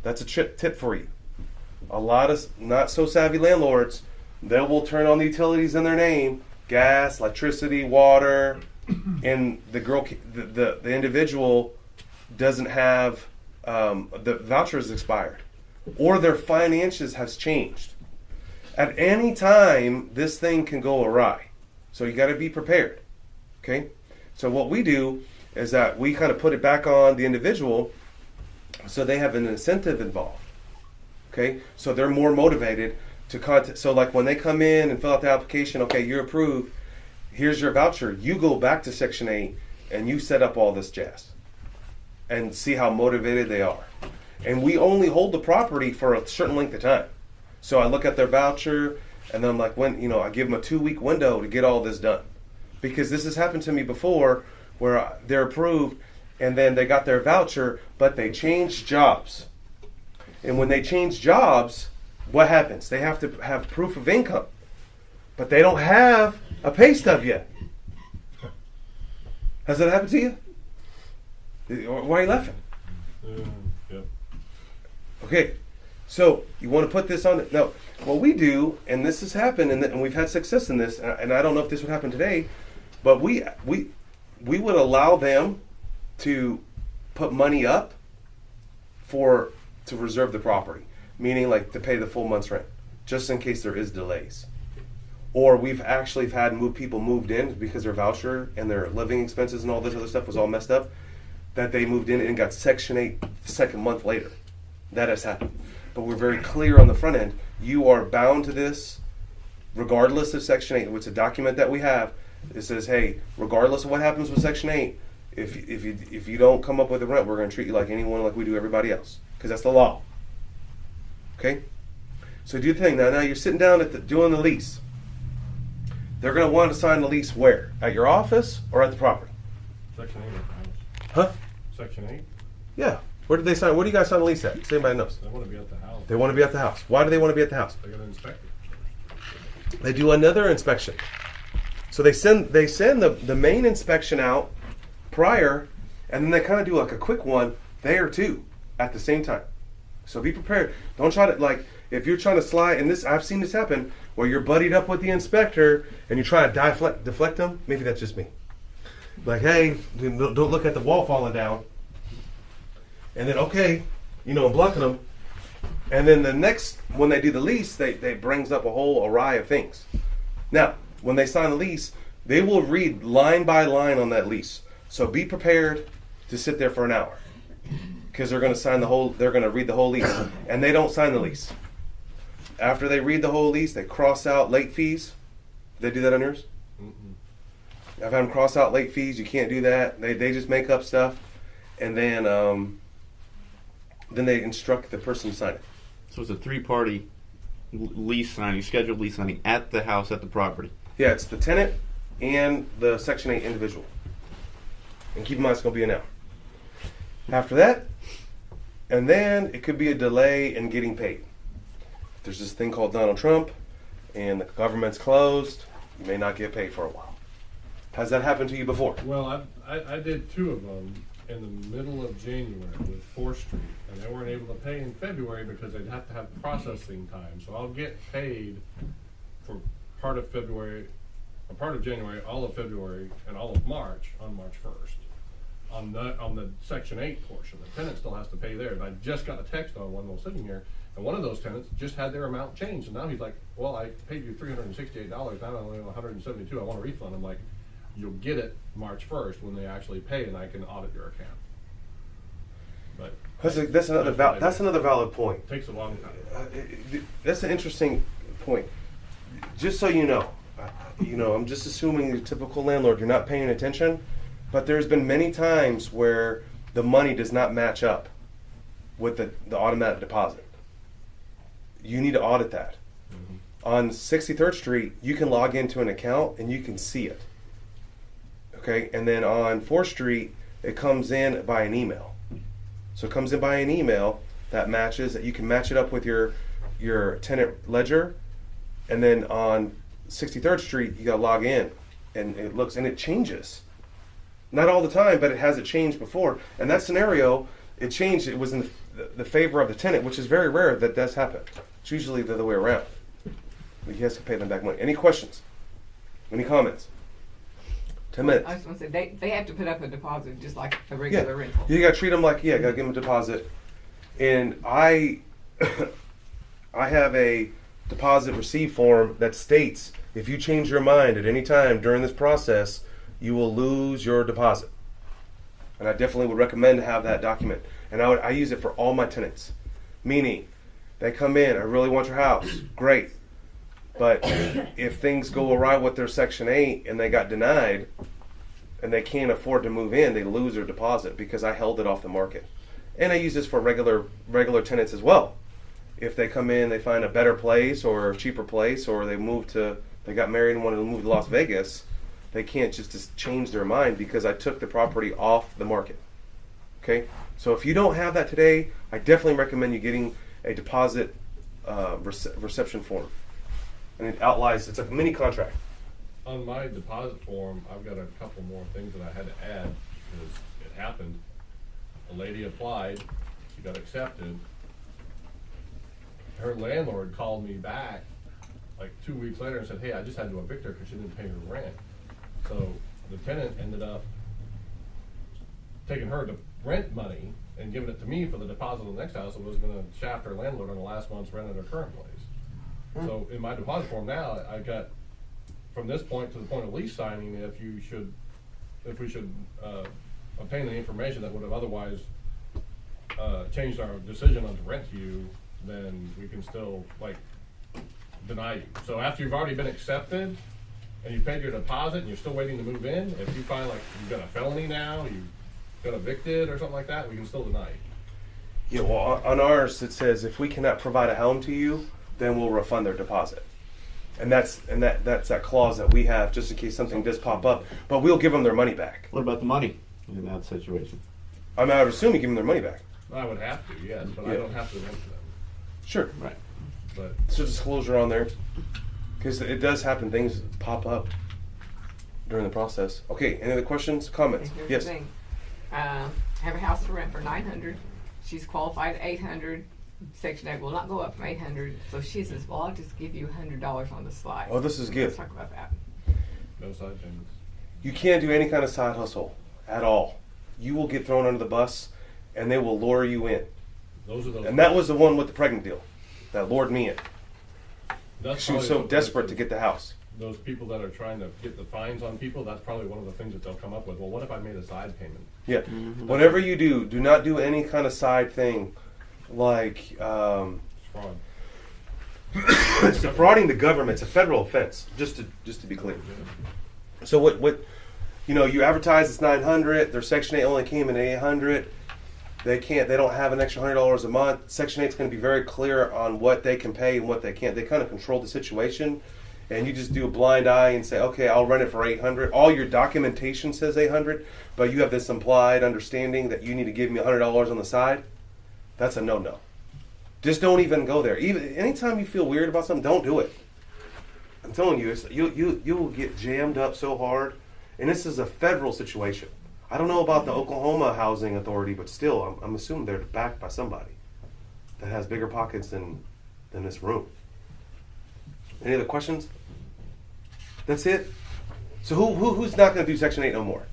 That's a tip for you. A lot of not so savvy landlords, they will turn on the utilities in their name, gas, electricity, water, and the individual doesn't have the voucher is expired, or their finances has changed. At any time, this thing can go awry. So you got to be prepared. Okay? So what we do is that we kind of put it back on the individual so they have an incentive involved. Okay? So they're more motivated to contact. So like when they come in and fill out the application, okay, you're approved. Here's your voucher. You go back to Section 8 and you set up all this jazz and see how motivated they are. And we only hold the property for a certain length of time. So I look at their voucher, and then I'm like, I give them a 2-week window to get all this done. Because this has happened to me before, where they're approved, and then they got their voucher, but they changed jobs. And when they change jobs, what happens? They have to have proof of income. But they don't have a pay stub yet. Has that happened to you? Why are you laughing? Yep. Okay. So you want to put this on. Now, what we do, and this has happened, and we've had success in this, and I don't know if this would happen today, but we would allow them to put money up to reserve the property, meaning like to pay the full month's rent, just in case there is delays. Or we've actually had people moved in because their voucher and their living expenses and all this other stuff was all messed up, that they moved in and got Section 8 the second month later. That has happened. But we're very clear on the front end. You are bound to this, regardless of Section 8. It's a document that we have. It says, hey, regardless of what happens with Section 8, if you don't come up with a rent, we're going to treat you like anyone, like we do everybody else, because that's the law. Okay? So do the thing. Now you're sitting down doing the lease. They're going to want to sign the lease where? At your office or at the property? Section 8 at the house. Huh? Section 8? Yeah. Where did they sign? Where do you guys sign the lease at? Does anybody knows? They want to be at the house. They want to be at the house. Why do they want to be at the house? They got to inspect it. They do another inspection. So they send the main inspection out prior, and then they kind of do like a quick one there too at the same time. So be prepared. Don't try to, if you're trying to slide, and this, I've seen this happen, where you're buddied up with the inspector and you try to deflect them. Maybe that's just me. Like, hey, don't look at the wall falling down. And then, okay, I'm blocking them. And then the next, when they do the lease, they brings up a whole array of things. Now, when they sign the lease, they will read line by line on that lease. So be prepared to sit there for an hour, because they're going to read the whole lease, and they don't sign the lease. After they read the whole lease, they cross out late fees. They do that on yours? Mm-mm. I've had them cross out late fees. You can't do that. They just make up stuff, and then they instruct the person to sign it. So it's a 3-party lease signing, scheduled lease signing at the house, at the property. Yeah, it's the tenant and the Section 8 individual. And keep in mind, it's going to be an hour. After that, and then it could be a delay in getting paid. There's this thing called Donald Trump, and the government's closed. You may not get paid for a while. Has that happened to you before? Well, I did 2 of them, in the middle of January with 4th Street, and they weren't able to pay in February because they'd have to have processing time. So I'll get paid for part of February, or part of January, all of February, and all of March on March 1st. On the Section 8 portion, the tenant still has to pay theirs. I just got a text on one while sitting here, and one of those tenants just had their amount changed, and now he's like, well, I paid you $368, now I only owe $172, I want a refund. I'm like, you'll get it March 1st when they actually pay, and I can audit your account. But That's another valid point. it takes a long time. That's an interesting point. Just so you know, I'm just assuming you're a typical landlord, you're not paying attention, but there's been many times where the money does not match up with the automatic deposit. You need to audit that. Mm-hmm. On 63rd Street, you can log into an account and you can see it. Okay, and then on 4th Street, it comes in by an email. So it comes in by an email that matches, that you can match it up with your tenant ledger, and then on 63rd Street, you gotta log in, and it changes. Not all the time, but it hasn't changed before. And that scenario, it changed, it was in the favor of the tenant, which is very rare that does happen. It's usually the other way around. He has to pay them back money. Any questions? Any comments? 10 minutes. I was going to say, they have to put up a deposit just like a regular rental. You got to treat them like, got to give them a deposit. And I have a deposit receipt form that states if you change your mind at any time during this process, you will lose your deposit. And I definitely would recommend to have that document. And I use it for all my tenants. Meaning, they come in, I really want your house. Great. But if things go awry with their Section 8 and they got denied and they can't afford to move in, they lose their deposit because I held it off the market. And I use this for regular tenants as well. If they come in, they find a better place or a cheaper place, or they got married and wanted to move to Las Vegas, they can't just change their mind because I took the property off the market. Okay? So if you don't have that today, I definitely recommend you getting a deposit reception form. And it outlines, it's like a mini contract. On my deposit form, I've got a couple more things that I had to add because it happened. A lady applied, she got accepted. Her landlord called me back like 2 weeks later and said, hey, I just had to evict her because she didn't pay her rent. So the tenant ended up taking her rent money and giving it to me for the deposit on the next house and was going to shaft her landlord on the last month's rent at her current place. So in my deposit form now, I got from this point to the point of lease signing, if we should obtain the information that would have otherwise changed our decision on to rent to you, then we can still deny you. So after you've already been accepted and you paid your deposit and you're still waiting to move in, if you find you've got a felony now, you got evicted or something like that, we can still deny you. Yeah, well, on ours it says if we cannot provide a home to you, then we'll refund their deposit. And that's that clause that we have just in case something does pop up. But we'll give them their money back. What about the money in that situation? I would assume you give them their money back. I would have to, yes, but I don't have to rent to them. Sure. Right. But it's a disclosure on there. Because it does happen, things pop up during the process. Okay, any other questions, comments? Here's Yes. the thing. Have a house for rent for $900. She's qualified at $800. Section 8 will not go up from $800. So she says, well, I'll just give you $100 on the slide. Oh, this is good. Let's talk about that. no side payments. You can't do any kind of side hustle at all. You will get thrown under the bus, and they will lure you in. Those are those. And that was the one with the pregnant deal that lured me in. That's She was so desperate to get the house. Those people that are trying to get the fines on people, that's probably one of the things that they'll come up with. Well, what if I made a side payment? Yeah. Whatever you do not do any kind of side thing like Fraud. it's defrauding the government. It's a federal offense, just to be clear. So what you advertise it's $900, their Section 8 only came in $800. They don't have an extra $100 a month. Section 8 is going to be very clear on what they can pay and what they can't. They kind of control the situation, and you just do a blind eye and say, okay, I'll rent it for $800. All your documentation says $800, but you have this implied understanding that you need to give me $100 on the side. That's a no-no. Just don't even go there. Even anytime you feel weird about something, don't do it. I'm telling you, you will get jammed up so hard. And this is a federal situation. I don't know about the Oklahoma Housing Authority, but still, I'm assuming they're backed by somebody that has bigger pockets than this room. Any other questions? That's it? So who's not going to do Section 8 no more?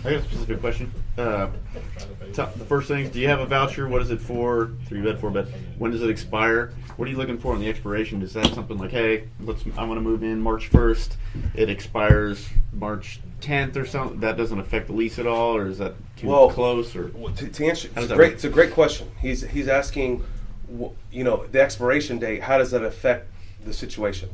I got a specific question. The first thing is, do you have a voucher? What is it for? 3 bed, 4 bed. When does it expire? What are you looking for on the expiration? Is that something like, hey, I want to move in March 1st. It expires March 10th or something. That doesn't affect the lease at all, or is that too close? Or to answer, it's a great question. He's asking, the expiration date. How does that affect the situation?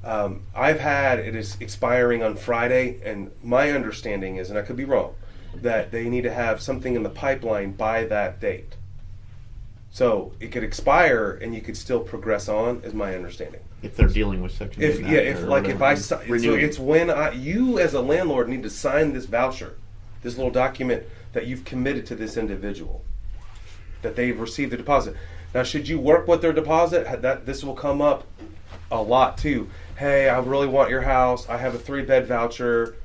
I've had it is expiring on Friday, and my understanding is, and I could be wrong, that they need to have something in the pipeline by that date. So it could expire, and you could still progress on, is my understanding. If they're dealing with Section 8. So it's when you as a landlord need to sign this voucher, this little document that you've committed to this individual, that they've received the deposit. Now, should you work with their deposit, this will come up a lot too. Hey, I really want your house. I have a 3-bed voucher,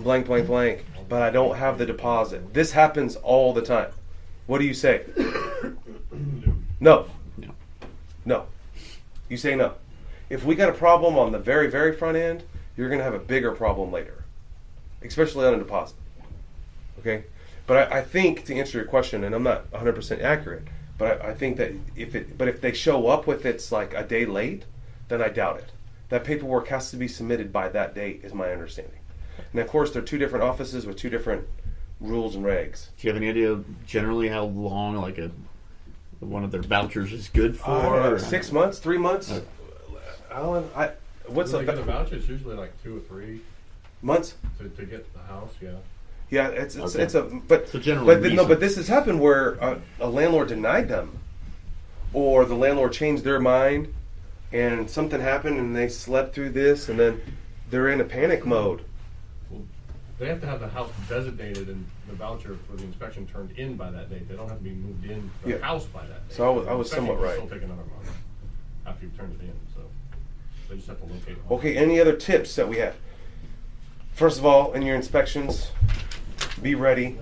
blank, blank, blank, but I don't have the deposit. This happens all the time. What do you say? No. You say no. If we got a problem on the very, very front end, you're going to have a bigger problem later, especially on a deposit. Okay? But I think, to answer your question, and I'm not 100% accurate, but I think that if they show up with it's like a day late, then I doubt it. That paperwork has to be submitted by that date, is my understanding. And of course, they're 2 different offices with 2 different rules and regs. Do you have any idea generally how long one of their vouchers is good for? 6 months, 3 months. Alan, what's when they get a voucher? It's usually like 2 or 3 months to get the house. Yeah. Yeah, it's generally but this has happened where a landlord denied them, or the landlord changed their mind, and something happened, and they slept through this, and then they're in a panic mode. Well, they have to have the house designated and the voucher for the inspection turned in by that date. They don't have to be moved in the house by that date. So I was somewhat right. It'll take another month after you've turned it in. So they just have to locate it. Okay, any other tips that we have? First of all, in your inspections, be ready,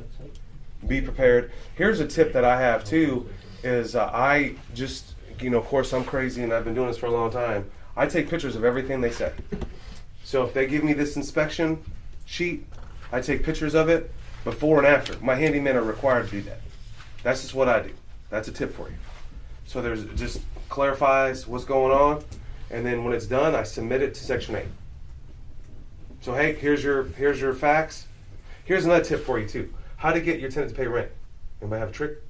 be prepared. Here's a tip that I have too, is I just, of course I'm crazy and I've been doing this for a long time. I take pictures of everything they say. So if they give me this inspection sheet, I take pictures of it before and after. My handymen are required to do that. That's just what I do. That's a tip for you. So there's just clarifies what's going on, and then when it's done, I submit it to Section 8. So hey, here's your facts. Here's another tip for you too. How to get your tenant to pay rent. Anybody have a trick?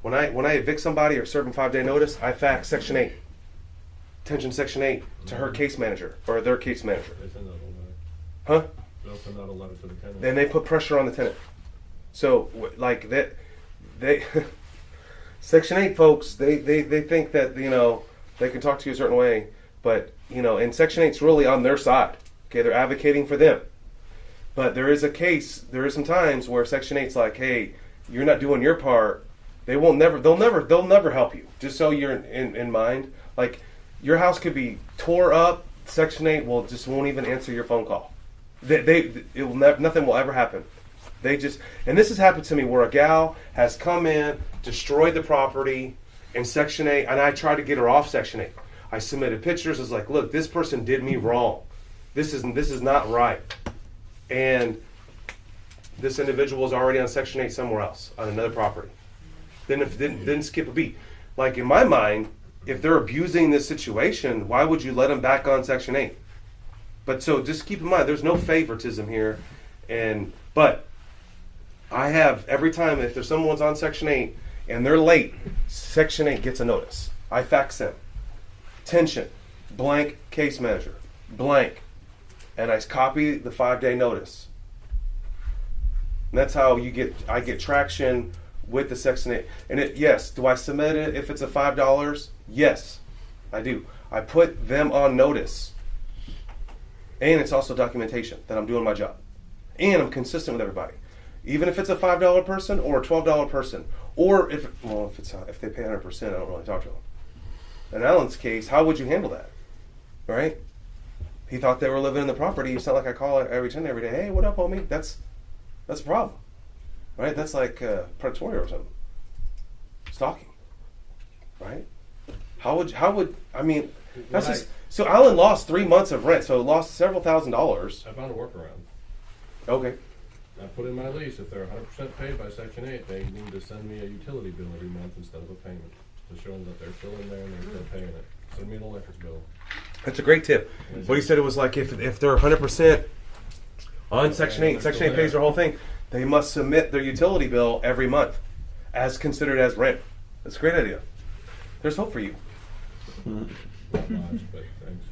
When I evict somebody or serve them 5-day notice, I fax Section 8. Attention Section 8 to her case manager or their case manager. They send out a letter. Huh? They'll send out a letter to the tenant. Then they put pressure on the tenant. So like that, they Section 8 folks, they think that they can talk to you a certain way, but and Section 8's really on their side. Okay, they're advocating for them. But there is some times where Section 8's like, hey, you're not doing your part. They'll never help you. Just so you're in mind, like your house could be tore up. Section 8 won't even answer your phone call. Nothing will ever happen. And this has happened to me where a gal has come in, destroyed the property, and Section 8, and I tried to get her off Section 8. I submitted pictures. I was like, look, this person did me wrong. This is not right. And this individual is already on Section 8 somewhere else, on another property. Didn't skip a beat. Like in my mind, if they're abusing this situation, why would you let them back on Section 8? But so just keep in mind, there's no favoritism here. But I have, every time, if there's someone's on Section 8 and they're late, Section 8 gets a notice. I fax them. Attention, blank case manager, blank. And I copy the 5-day notice. And that's how I get traction with the Section 8. And yes, do I submit it if it's a $5? Yes, I do. I put them on notice. And it's also documentation that I'm doing my job. And I'm consistent with everybody. Even if it's a $5 person or a $12 person. Or if they pay 100%, I don't really talk to them. In Alan's case, how would you handle that? Right? He thought they were living in the property. It's not like I call every tenant every day. Hey, what up, homie? That's a problem, right? That's like predatory or something. Stalking, right? How would I mean? That's just so. Alan lost 3 months of rent, so lost several $1,000s. I found a workaround. Okay. I put in my lease, if they're 100% paid by Section 8, they need to send me a utility bill every month instead of a payment to show them that they're still in there and they're still paying it. Send me an electric bill. That's a great tip. What he said, it was like if they're 100% on Section 8, Section 8 pays their whole thing, they must submit their utility bill every month as considered as rent. That's a great idea. There's hope for you. Not much, but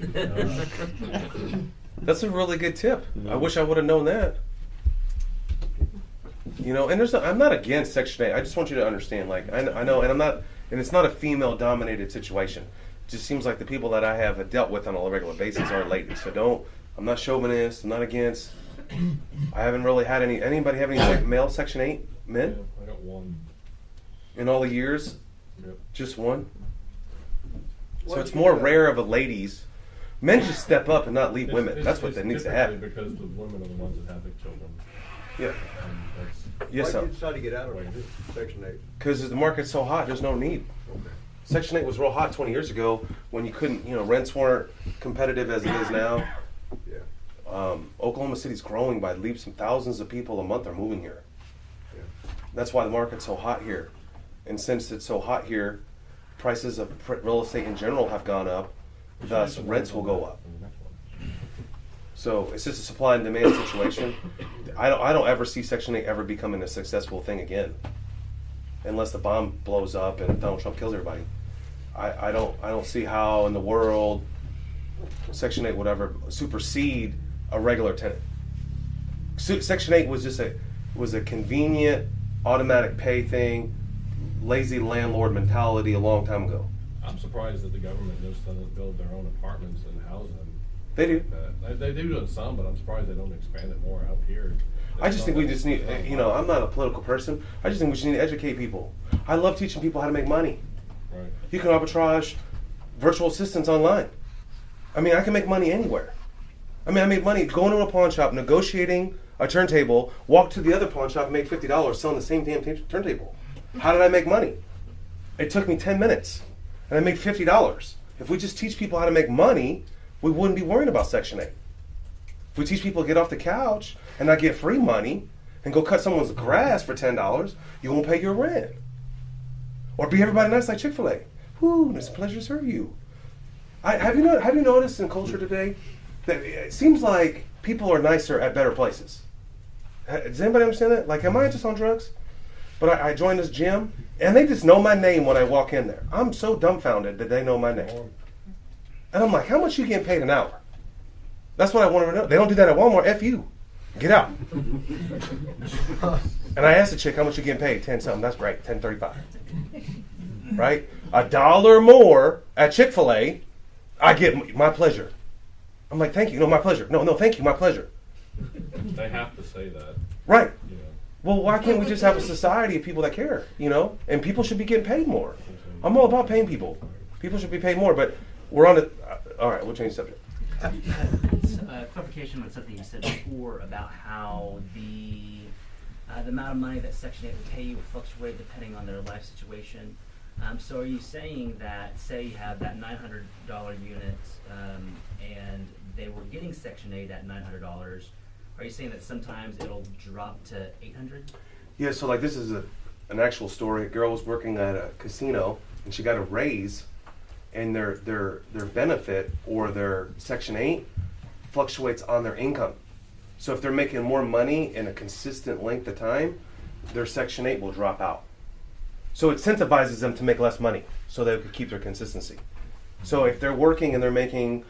thanks. That's a really good tip. I wish I would have known that. You know, and I'm not against Section 8. I just want you to understand, like, I know, and it's not a female-dominated situation. It just seems like the people that I have dealt with on a regular basis are ladies. So I'm not chauvinist. I'm not against. I haven't really had anybody have any like male Section 8 men? Yeah, I got one. In all the years? Yep. Just one? So What it's do you more do? rare of a ladies. Men just step up and not leave women. That's what it's that needs to typically happen. because the women are the ones that have the children. Yeah. And that's Yes, Why sir. did you decide to get out of Section 8? Because the market's so hot, there's no need. Section 8 was real hot 20 years ago when you couldn't, rents weren't competitive as it is now. Yeah. Oklahoma City's growing by leaps and thousands of people a month are moving here. Yeah. That's why the market's so hot here. And since it's so hot here, prices of real estate in general have gone up, thus rents will go up. So it's just a supply and demand situation. I don't ever see Section 8 ever becoming a successful thing again, unless the bomb blows up and Donald Trump kills everybody. I don't see how in the world Section 8 would ever supersede a regular tenant. Section 8 was just a convenient automatic pay thing, lazy landlord mentality a long time ago. I'm surprised that the government just doesn't build their own apartments and house them. They do. They do in some, but I'm surprised they don't expand it more out here. I just think we just need, I'm not a political person. I just think we just need to educate people. I love teaching people how to make money. Right. You can arbitrage virtual assistants online. I mean, I can make money anywhere. I mean, I made money going to a pawn shop, negotiating a turntable, walk to the other pawn shop and make $50 selling the same damn turntable. How did I make money? It took me 10 minutes and I made $50. If we just teach people how to make money, we wouldn't be worrying about Section 8. If we teach people to get off the couch and not get free money and go cut someone's grass for $10, you won't pay your rent. Or be everybody nice like Chick-fil-A. Whoo, it's a pleasure to serve you. Have you noticed in culture today that it seems like people are nicer at better places? Does anybody understand that? Like, am I just on drugs? But I joined this gym, and they just know my name when I walk in there. I'm so dumbfounded that they know my name. And I'm like, how much you getting paid an hour? That's what I want to know. They don't do that at Walmart. F you. Get out. And I asked the chick, how much you getting paid? 10 something. That's great. 10.35. Right? $1 more at Chick-fil-A, I get my pleasure. I'm like, thank you. No, my pleasure. No, thank you. My pleasure. They have to say that. Right. You know. Well, why can't we just have a society of people that care, And people should be getting paid more. I'm all about paying people. People should be paid more, but we're on it. All right, we'll change the subject. Clarification on something you said before about how the amount of money that Section 8 would pay you will fluctuate depending on their life situation. So are you saying that, say you have that $900 unit and they were getting Section 8 at $900, are you saying that sometimes it'll drop to $800? Yeah, so like this is an actual story. A girl was working at a casino and she got a raise, and their benefit or their Section 8 fluctuates on their income. So if they're making more money in a consistent length of time, their Section 8 will drop out. So it incentivizes them to make less money so they could keep their consistency. So if they're working and they're making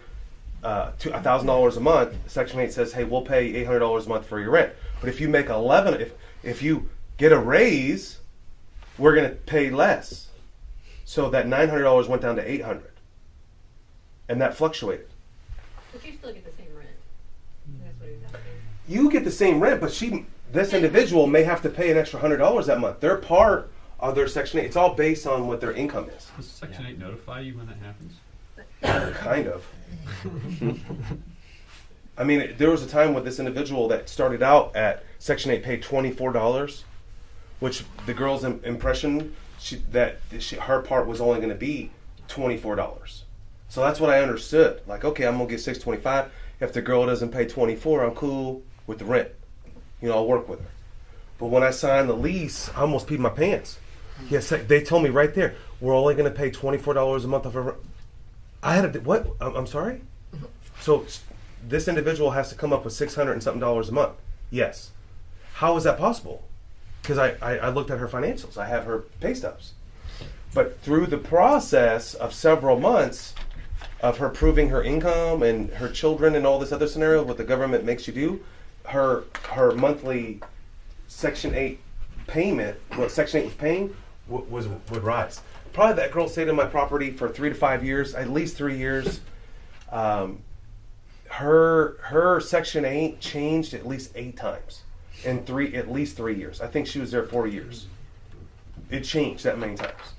$1,000 a month, Section 8 says, hey, we'll pay $800 a month for your rent. But if you make if you get a raise, we're going to pay less. So that $900 went down to $800. And that fluctuated. But you still get the same rent. That's what he's asking. You get the same rent, but this individual may have to pay an extra $100 that month. They're part of their Section 8. It's all based on what their income is. Does Section 8 notify you when that happens? Kind of. I mean, there was a time with this individual that started out at Section 8 paid $24, which the girl's impression her part was only going to be $24. So that's what I understood. Like, okay, I'm going to get $625. If the girl doesn't pay $24, I'm cool with the rent. You know, I'll work with her. But when I signed the lease, I almost peed my pants. Yes, they told me right there, we're only going to pay $24 a month of her rent. I had to, what? I'm sorry? So this individual has to come up with $600 and something a month. Yes. How is that possible? Because I looked at her financials. I have her pay stubs. But through the process of several months of her proving her income and her children and all this other scenario, what the government makes you do, her monthly Section 8 payment, what Section 8 was paying, would rise. Probably that girl stayed in my property for 3 to 5 years, at least 3 years. Her Section 8 changed at least 8 times in at least 3 years. I think she was there 4 years. It changed that many times.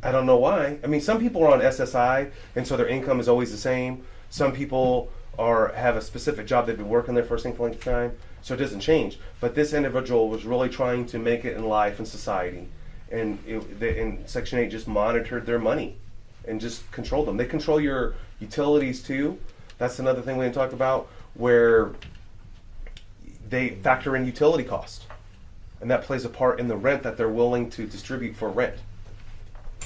I don't know why. I mean, some people are on SSI, and so their income is always the same. Some people have a specific job they've been working there for a single length of time, so it doesn't change. But this individual was really trying to make it in life and society, and Section 8 just monitored their money and just controlled them. They control your utilities too. That's another thing we didn't talk about, where they factor in utility cost, and that plays a part in the rent that they're willing to distribute for rent.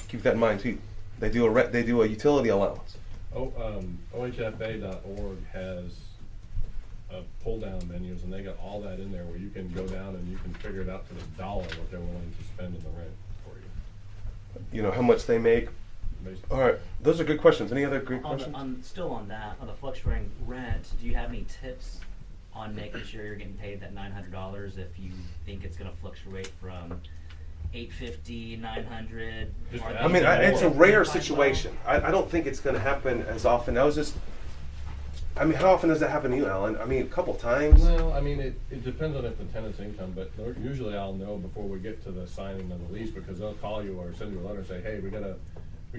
Keep that in mind too. They do a utility allowance. OHFA.org has pull-down menus, and they got all that in there where you can go down and you can figure it out to the dollar what they're willing to spend in the rent for you. You know how much they make. All right, those are good questions. Any other great questions? Still on that, on the fluctuating rent, do you have any tips on making sure you're getting paid that $900 if you think it's going to fluctuate from $850, $900? I mean, it's a rare situation. I don't think it's going to happen as often. How often does that happen to you, Alan? I mean, a couple times. Well, I mean, it depends on if the tenant's income, but usually I'll know before we get to the signing of the lease, because they'll call you or send you a letter and say, hey, we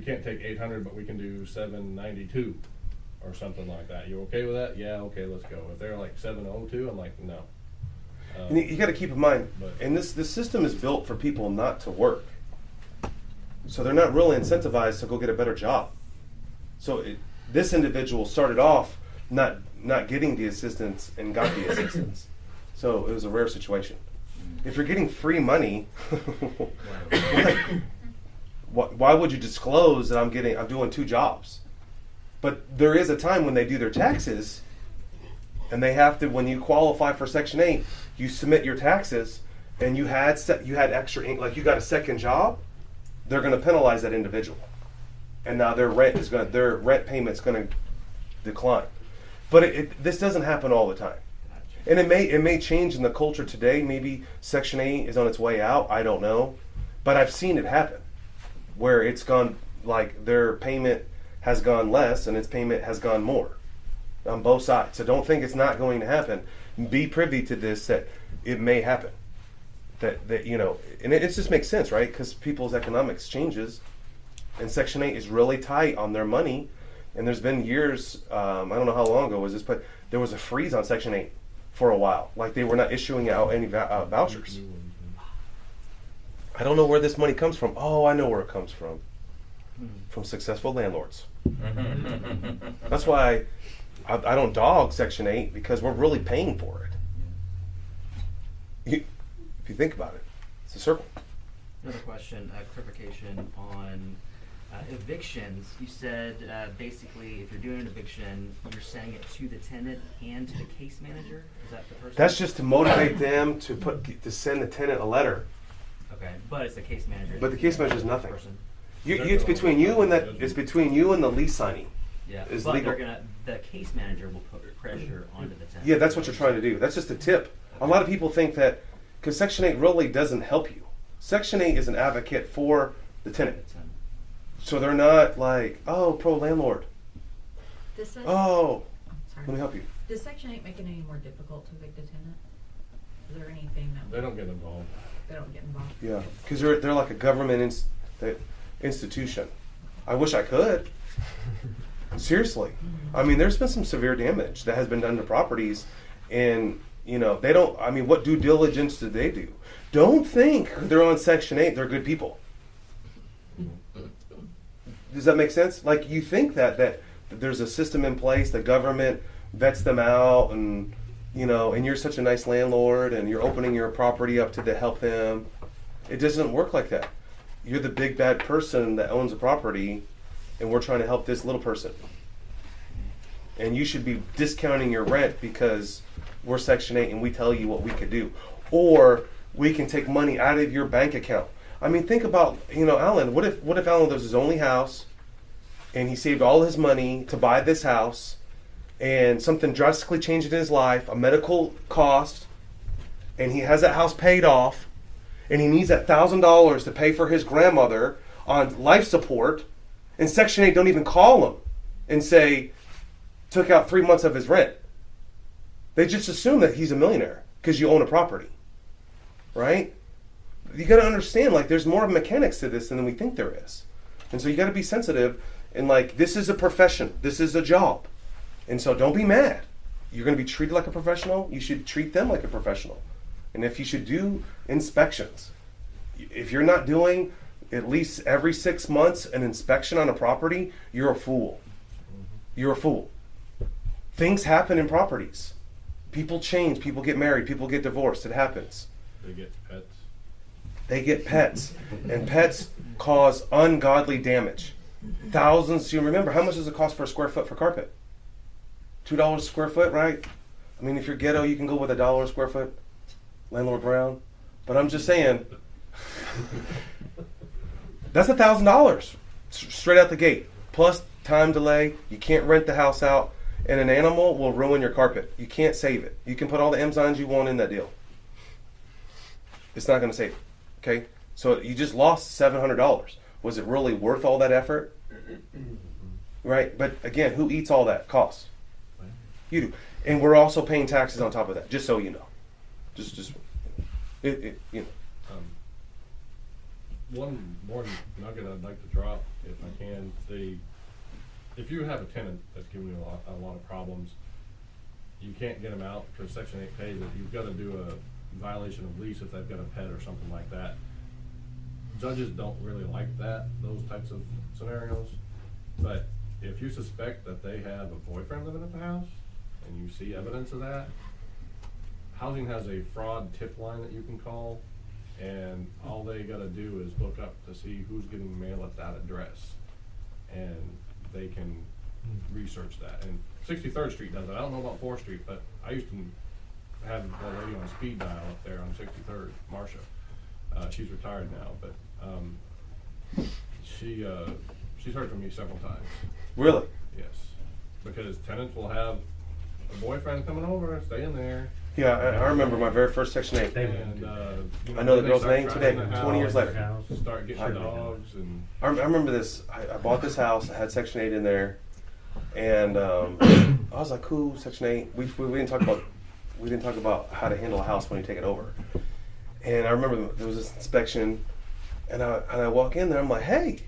can't take $800, but we can do $792 or something like that. You okay with that? Yeah, okay, let's go. If they're like $702, I'm like, no. You got to keep in mind, and this system is built for people not to work, so they're not really incentivized to go get a better job. So this individual started off not getting the assistance and got the assistance, so it was a rare situation. If you're getting free money, why would you disclose that I'm doing 2 jobs? But there is a time when they do their taxes, and they have to, when you qualify for Section 8, you submit your taxes, and you had extra, like you got a second job, they're going to penalize that individual, and now their rent payment's going to decline. But this doesn't happen all the time, and it may change in the culture today. Maybe Section 8 is on its way out. I don't know, but I've seen it happen where it's gone, like their payment has gone less and its payment has gone more on both sides. So don't think it's not going to happen. Be privy to this, that it may happen. That you know, and it just makes sense, right? Because people's economics changes, and Section 8 is really tight on their money. And there's been years, I don't know how long ago was this, but there was a freeze on Section 8 for a while. Like they were not issuing out any vouchers. I don't know where this money comes from. Oh, I know where it comes from. From successful landlords. That's why I don't dog Section 8, because we're really paying for it. If you think about it, it's a circle. Another question, clarification on evictions. You said basically if you're doing an eviction, you're saying it to the tenant and to the case manager? Is that the person? That's just to motivate them to send the tenant a letter. Okay, but it's the case manager. But the case manager is nothing. It's between you and the lease signing. Yeah, but the case manager will put pressure onto the tenant. Yeah, that's what you're trying to do. That's just a tip. A lot of people think that, because Section 8 really doesn't help you. Section 8 is an advocate for the tenant. So they're not like, oh, pro-landlord. Let me help you. Does Section 8 make it any more difficult to evict a tenant? Is there anything that... They don't get involved. They don't get involved? Yeah, because they're like a government institution. I wish I could. Seriously. I mean, there's been some severe damage that has been done to properties, and, you know, they don't, I mean, what due diligence do they do? Don't think they're on Section 8, they're good people. Does that make sense? Like, you think that there's a system in place, the government vets them out, and, you know, and you're such a nice landlord, and you're opening your property up to help them. It doesn't work like that. You're the big bad person that owns a property, and we're trying to help this little person. And you should be discounting your rent because we're Section 8 and we tell you what we could do. Or we can take money out of your bank account. I mean, think about, you know, Alan. What if Alan was his only house, and he saved all his money to buy this house, and something drastically changed in his life, a medical cost, and he has that house paid off, and he needs that $1,000 to pay for his grandmother on life support, and Section 8 don't even call him and say, took out 3 months of his rent. They just assume that he's a millionaire because you own a property, right? You got to understand, like, there's more mechanics to this than we think there is. And so you got to be sensitive, and, like, this is a profession. This is a job. And so don't be mad. You're going to be treated like a professional. You should treat them like a professional. And if you should do inspections, if you're not doing at least every 6 months an inspection on a property, you're a fool. You're a fool. Things happen in properties. People change. People get married. People get divorced. It happens. They get pets. They get pets. And pets cause ungodly damage. Thousands. You remember, how much does it cost for a square foot for carpet? $2 a square foot, right? I mean, if you're ghetto, you can go with $1 a square foot. Landlord Brown. But I'm just saying, that's $1,000 straight out the gate. Plus time delay. You can't rent the house out. And an animal will ruin your carpet. You can't save it. You can put all the enzymes you want in that deal. It's not going to save it. Okay? So you just lost $700. Was it really worth all that effort? Right? But again, who eats all that cost? You do. And we're also paying taxes on top of that, just so you know. Just you know. One more nugget I'd like to drop, if I can. If you have a tenant that's giving you a lot of problems, you can't get them out because Section 8 pays it. You've got to do a violation of lease if they've got a pet or something like that. Judges don't really like those types of scenarios. But if you suspect that they have a boyfriend living at the house and you see evidence of that, housing has a fraud tip line that you can call, and all they got to do is look up to see who's getting mail at that address, and they can research that. And 63rd Street does it. I don't know about 4th Street, but I used to have that lady on speed dial up there on 63rd, Marsha. She's retired now, but she's heard from me several times. Really? Yes, because tenants will have a boyfriend coming over, staying there. Yeah, I remember my very first Section 8. And, I know the girl's name today, 20 years later. Start getting dogs and. I remember this. I bought this house. I had Section 8 in there, and I was like, "Cool, Section 8." We didn't talk about how to handle a house when you take it over. And I remember there was this inspection, and I walk in there. I'm like, "Hey,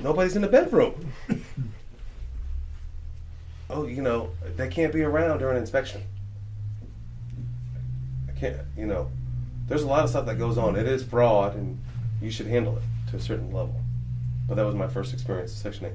nobody's in the bedroom." Oh, you know, they can't be around during inspection. You know, there's a lot of stuff that goes on. It is fraud, and you should handle it to a certain level. But that was my first experience in Section 8.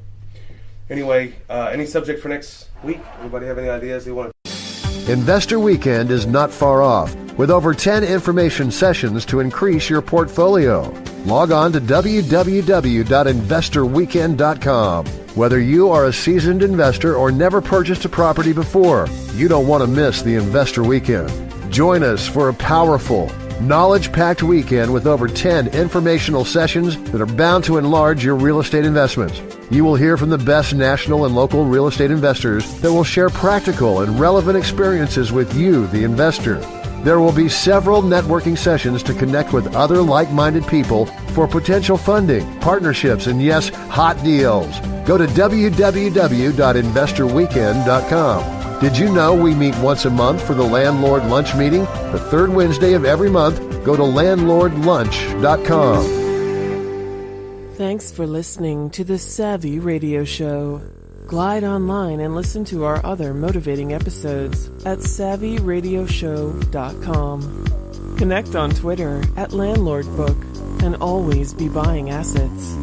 Anyway, any subject for next week? Anybody have any ideas they want to? Investor Weekend is not far off, with over 10 information sessions to increase your portfolio. Log on to www.investorweekend.com. Whether you are a seasoned investor or never purchased a property before, you don't want to miss the Investor Weekend. Join us for a powerful, knowledge-packed weekend with over 10 informational sessions that are bound to enlarge your real estate investments. You will hear from the best national and local real estate investors that will share practical and relevant experiences with you, the investor. There will be several networking sessions to connect with other like-minded people for potential funding, partnerships, and yes, hot deals. Go to www.investorweekend.com. Did you know we meet once a month for the Landlord Lunch Meeting? The third Wednesday of every month. Go to landlordlunch.com. Thanks for listening to the Savvy Radio Show. Glide online and listen to our other motivating episodes at SavvyRadioShow.com. Connect on Twitter at LandlordBook and always be buying assets.